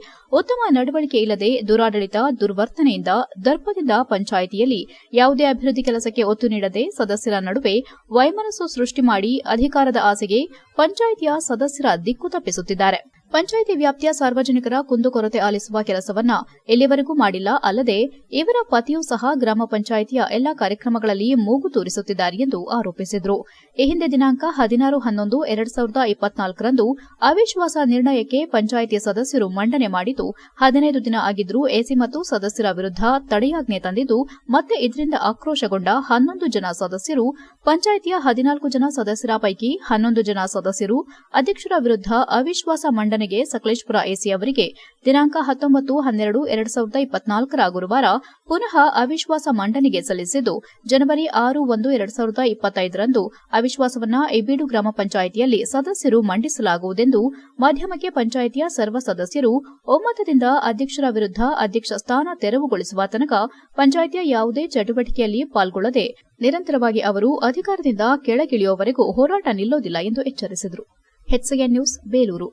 ಉತ್ತಮ ನಡವಳಿಕೆ ಇಲ್ಲದೆ ದುರಾಡಳಿತ ದುರ್ವರ್ತನೆಯಿಂದ ದರ್ಪದಿಂದ ಪಂಚಾಯಿತಿಯಲ್ಲಿ ಯಾವುದೇ ಅಭಿವೃದ್ಧಿ ಕೆಲಸಕ್ಕೆ ಒತ್ತು ನೀಡದೆ ಸದಸ್ಯರ ನಡುವೆ ವೈಮನಸ್ಸು ಸೃಷ್ಟಿ ಮಾಡಿ ಅಧಿಕಾರದ ಆಸೆಗೆ ಪಂಚಾಯಿತಿಯ ಸದಸ್ಯರ ದಿಕ್ಕು ತಪ್ಪಿಸುತ್ತಿದ್ದಾರೆ. ಪಂಚಾಯಿತಿ ವ್ಯಾಪ್ತಿಯ ಸಾರ್ವಜನಿಕರ ಕುಂದುಕೊರತೆ ಆಲಿಸುವ ಕೆಲಸವನ್ನ ಇಲ್ಲಿವರೆಗೂ ಮಾಡಿಲ್ಲ. ಅಲ್ಲದೆ ಇವರ ಪತಿಯೂ ಸಹ ಗ್ರಾಮ ಪಂಚಾಯಿತಿಯ ಎಲ್ಲಾ ಕಾರ್ಯಕ್ರಮಗಳಲ್ಲಿ ಮೂಗು ತೂರಿಸುತ್ತಿದ್ದಾರೆ ಎಂದು ಆರೋಪಿಸಿದರು. ಈ ಹಿಂದೆ ದಿನಾಂಕ 16/11/2024ರಂದು ಅವಿಶ್ವಾಸ ನಿರ್ಣಯಕ್ಕೆ ಪಂಚಾಯಿತಿ ಸದಸ್ಯರು ಮಂಡನೆ ಮಾಡಿದ್ದು 15 ದಿನ ಆಗಿದ್ರೂ ಎಸಿ ಮತ್ತು ಸದಸ್ಯರ ವಿರುದ್ಧ ತಡೆಯಾಜ್ಞೆ ತಂದಿದ್ದು, ಮತ್ತೆ ಇದರಿಂದ ಆಕ್ರೋಶಗೊಂಡ 11 ಜನ ಸದಸ್ಯರು ಪಂಚಾಯಿತಿಯ 14 ಜನ ಸದಸ್ಯರ ಪೈಕಿ 11 ಜನ ಸದಸ್ಯರು ಅಧ್ಯಕ್ಷರ ವಿರುದ್ಧ ಅವಿಶ್ವಾಸ ಮಂಡನೆಗೆ ಸಕಲೇಶಪುರ ಎಸಿ ಅವರಿಗೆ ದಿನಾಂಕ 19/12/2024 ಗುರುವಾರ ಪುನಃ ಅವಿಶ್ವಾಸ ಮಂಡನೆಗೆ ಸಲ್ಲಿಸಿದ್ದು, ಜನವರಿ 6/1/2025ರಂದು ಅವಿಶ್ವಾಸವನ್ನ ಇಬ್ಬೀಡು ಗ್ರಾಮ ಪಂಚಾಯಿತಿಯಲ್ಲಿ ಸದಸ್ಯರು ಮಂಡಿಸಲಾಗುವುದೆಂದು ಮಾಧ್ಯಮಕ್ಕೆ ಪಂಚಾಯಿತಿಯ ಸರ್ವ ಸದಸ್ಯರು ಒಮ್ಮತದಿಂದ ಅಧ್ಯಕ್ಷರ ವಿರುದ್ಧ ಅಧ್ಯಕ್ಷ ಸ್ಥಾನ ತೆರವುಗೊಳಿಸುವ ತನಕ ಪಂಚಾಯಿತಿಯ ಯಾವುದೇ ಚಟುವಟಿಕೆಯಲ್ಲಿ ಪಾಲ್ಗೊಳ್ಳದೆ ನಿರಂತರವಾಗಿ ಅವರು ಅಧಿಕಾರದಿಂದ ಕೆಳಗಿಳಿಯುವವರೆಗೂ ಹೋರಾಟ ನಿಲ್ಲೋದಿಲ್ಲ ಎಂದು ಎಚ್ಚರಿಸಿದರು. HCN news, Belur.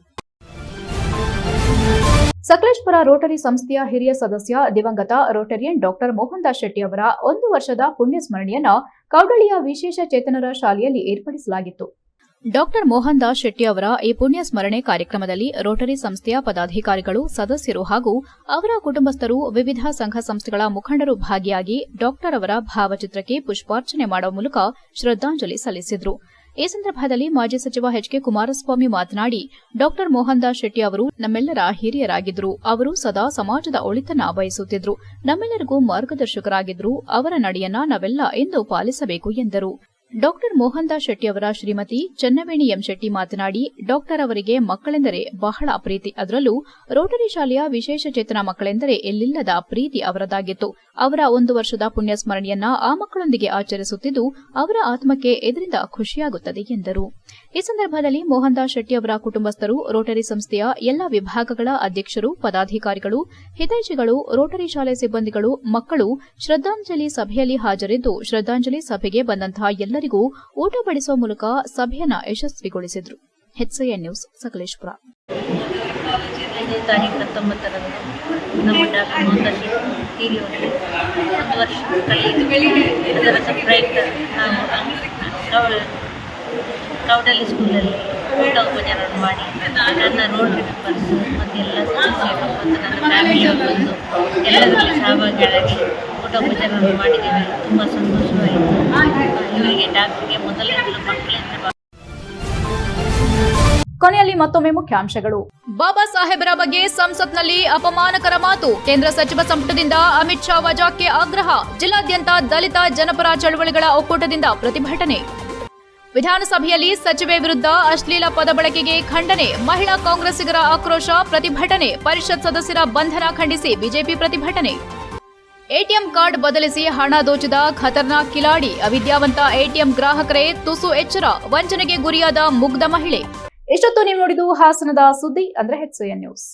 Sakleshpur Rotary ಸಂಸ್ಥೆಯ ಹಿರಿಯ ಸದಸ್ಯ ದಿವಂಗತ ರೋಟರಿಯನ್ ಡಾಕ್ಟರ್ ಮೋಹನ್ ದಾಸ್ ಶೆಟ್ಟಿ ಅವರ 1 ವರ್ಷದ ಪುಣ್ಯ ಸ್ಮರಣೆಯನ್ನು ಕೌಡಳಿಯ ವಿಶೇಷ ಚೇತನರ ಶಾಲೆಯಲ್ಲಿ ಏರ್ಪಡಿಸಲಾಗಿತ್ತು. ಡಾಕ್ಟರ್ ಮೋಹನ್ ದಾಸ್ ಶೆಟ್ಟಿ ಅವರ ಈ ಪುಣ್ಯ ಸ್ಮರಣೆ ಕಾರ್ಯಕ್ರಮದಲ್ಲಿ ರೋಟರಿ ಸಂಸ್ಥೆಯ ಪದಾಧಿಕಾರಿಗಳು, ಸದಸ್ಯರು ಹಾಗೂ ಅವರ ಕುಟುಂಬಸ್ಥರು, ವಿವಿಧ ಸಂಘ ಸಂಸ್ಥೆಗಳ ಮುಖಂಡರು ಭಾಗಿಯಾಗಿ ಡಾಕ್ಟರ್ ಅವರ ಭಾವಚಿತ್ರಕ್ಕೆ ಪುಷ್ಪಾರ್ಚನೆ ಮಾಡುವ ಮೂಲಕ ಶ್ರದ್ದಾಂಜಲಿ ಸಲ್ಲಿಸಿದರು. ಈ ಸಂದರ್ಭದಲ್ಲಿ ಮಾಜಿ ಸಚಿವ ಎಚ್ ಕೆ ಕುಮಾರಸ್ವಾಮಿ ಮಾತನಾಡಿ ಡಾಕ್ಟರ್ ಮೋಹನ್ ದಾಸ್ ಶೆಟ್ಟಿ ಅವರು ನಮ್ಮೆಲ್ಲರ ಹಿರಿಯರಾಗಿದ್ರು. ಅವರು ಸದಾ ಸಮಾಜದ ಒಳಿತನ್ನ ಬಯಸುತ್ತಿದ್ರು. ನಮ್ಮೆಲ್ಲರಿಗೂ ಮಾರ್ಗದರ್ಶಕರಾಗಿದ್ರು. ಅವರ ನಡೆಯನ್ನ ನಾವೆಲ್ಲ ಎಂದು ಪಾಲಿಸಬೇಕು ಎಂದರು. ಡಾಕ್ಟರ್ ಮೋಹನ್ ದಾಸ್ ಶೆಟ್ಟಿ ಅವರ ಶ್ರೀಮತಿ ಚೆನ್ನವೇಣಿ ಎಂ ಶೆಟ್ಟಿ ಮಾತನಾಡಿ ಡಾಕ್ಟರ್ ಅವರಿಗೆ ಮಕ್ಕಳೆಂದರೆ ಬಹಳ ಪ್ರೀತಿ. ಅದರಲ್ಲೂ ರೋಟರಿ ಶಾಲೆಯ ವಿಶೇಷ ಚೇತನ ಮಕ್ಕಳೆಂದರೆ ಎಲ್ಲಿಲ್ಲದ ಪ್ರೀತಿ ಅವರದಾಗಿತ್ತು. ಅವರ 1 ವರ್ಷದ ಪುಣ್ಯ ಸ್ಮರಣೆಯನ್ನ ಆ ಮಕ್ಕಳೊಂದಿಗೆ ಆಚರಿಸುತ್ತಿದ್ದು ಅವರ ಆತ್ಮಕ್ಕೆ ಇದರಿಂದ ಖುಷಿಯಾಗುತ್ತದೆ ಎಂದರು. ಈ ಸಂದರ್ಭದಲ್ಲಿ ಮೋಹನ್ ದಾಸ್ ಶೆಟ್ಟಿ ಅವರ ಕುಟುಂಬಸ್ಥರು, ರೋಟರಿ ಸಂಸ್ಥೆಯ ಎಲ್ಲಾ ವಿಭಾಗಗಳ ಅಧ್ಯಕ್ಷರು, ಪದಾಧಿಕಾರಿಗಳು, ಹಿತೈಷಿಗಳು, ರೋಟರಿ ಶಾಲೆ ಸಿಬ್ಬಂದಿಗಳು, ಮಕ್ಕಳು ಶ್ರದ್ದಾಂಜಲಿ ಸಭೆಯಲ್ಲಿ ಹಾಜರಿದ್ದು ಶ್ರದ್ದಾಂಜಲಿ ಸಭೆಗೆ ಬಂದಂತಹ ಎಲ್ಲರಿಗೂ ಊಟ ಬಡಿಸುವ ಮೂಲಕ ಸಭೆಯನ್ನು ಯಶಸ್ವಿಗೊಳಿಸಿದರು. HCN news Sakleshpur. 5ನೇ ತಾರೀಕು 19ರಂದು ನಮ್ಮ ಡಾಕ್ಟರ್ ಮೋಹನ್ ದಾಸ್ ತೀರಿಹೋದರು. 1 ವರ್ಷ ಕಳೆಯಿತು. ಅದರ ಪ್ರಯುಕ್ತ ನಾವು ಕೌಡಲಿ ಸ್ಕೂಲಲ್ಲಿ ಊಟ ಉಪಚಾರವನ್ನು ಮಾಡಿ ನನ್ನ ರೋಟರಿ ಮೆಂಬರ್ಸ್ ಮತ್ತು ಎಲ್ಲ ಸದಸ್ಯರು ಮತ್ತು ನನ್ನ ಫ್ಯಾಮಿಲಿಯವರು ಬಂದು ಎಲ್ಲದರಲ್ಲಿ ಸಹಭಾಗಿಗಳಾಗಿ ಊಟ ಉಪಚಾರವನ್ನು ಮಾಡಿದ್ದೇವೆ. ತುಂಬ ಸಂತೋಷವಾಯಿತು. ಇವರಿಗೆ ಡಾಕ್ಟರ್ಗೆ ಮೊದಲಿನಿಂದಲೂ ಮಕ್ಕಳಿಂದ. ಕೊನೆಯಲ್ಲಿ ಮತ್ತೊಮ್ಮೆ ಮುಖ್ಯಾಂಶಗಳು. ಬಾಬಾ ಸಾಹೇಬರ ಬಗ್ಗೆ ಸಂಸತ್ನಲ್ಲಿ ಅಪಮಾನಕರ ಮಾತು. ಕೇಂದ್ರ ಸಚಿವ ಸಂಪುಟದಿಂದ ಅಮಿತ್ ಶಾ ವಜಾಕ್ಕೆ ಆಗ್ರಹ. ಜಿಲ್ಲಾದ್ಯಂತ ದಲಿತ ಜನಪರ ಚಳವಳಿಗಳ ಒಕ್ಕೂಟದಿಂದ ಪ್ರತಿಭಟನೆ. ವಿಧಾನಸಭೆಯಲ್ಲಿ ಸಚಿವೆ ವಿರುದ್ಧ ಅಶ್ಲೀಲ ಪದ ಬಳಕೆಗೆ ಖಂಡನೆ. ಮಹಿಳಾ ಕಾಂಗ್ರೆಸ್ಸಿಗರ ಆಕ್ರೋಶ, ಪ್ರತಿಭಟನೆ. ಪರಿಷತ್ ಸದಸ್ಯರ ಬಂಧನ ಖಂಡಿಸಿ ಬಿಜೆಪಿ ಪ್ರತಿಭಟನೆ. ಎಟಿಎಂ ಕಾರ್ಡ್ ಬದಲಿಸಿ ಹಣ ದೋಚಿದ ಖತರ್ನಾಕ್ ಕಿಲಾಡಿ. ಅವಿದ್ಯಾವಂತ ಎಟಿಎಂ ಗ್ರಾಹಕರೇ ತುಸು ಎಚ್ಚರ. ವಂಚನೆಗೆ ಗುರಿಯಾದ ಮುಗ್ಧ ಮಹಿಳೆ. ಇಷ್ಟೊತ್ತು ನೀವು ನೋಡಿದ್ದು ಹಾಸನದ ಸುದ್ದಿ ಅಂದ್ರೆ HCN ನ್ಯೂಸ್.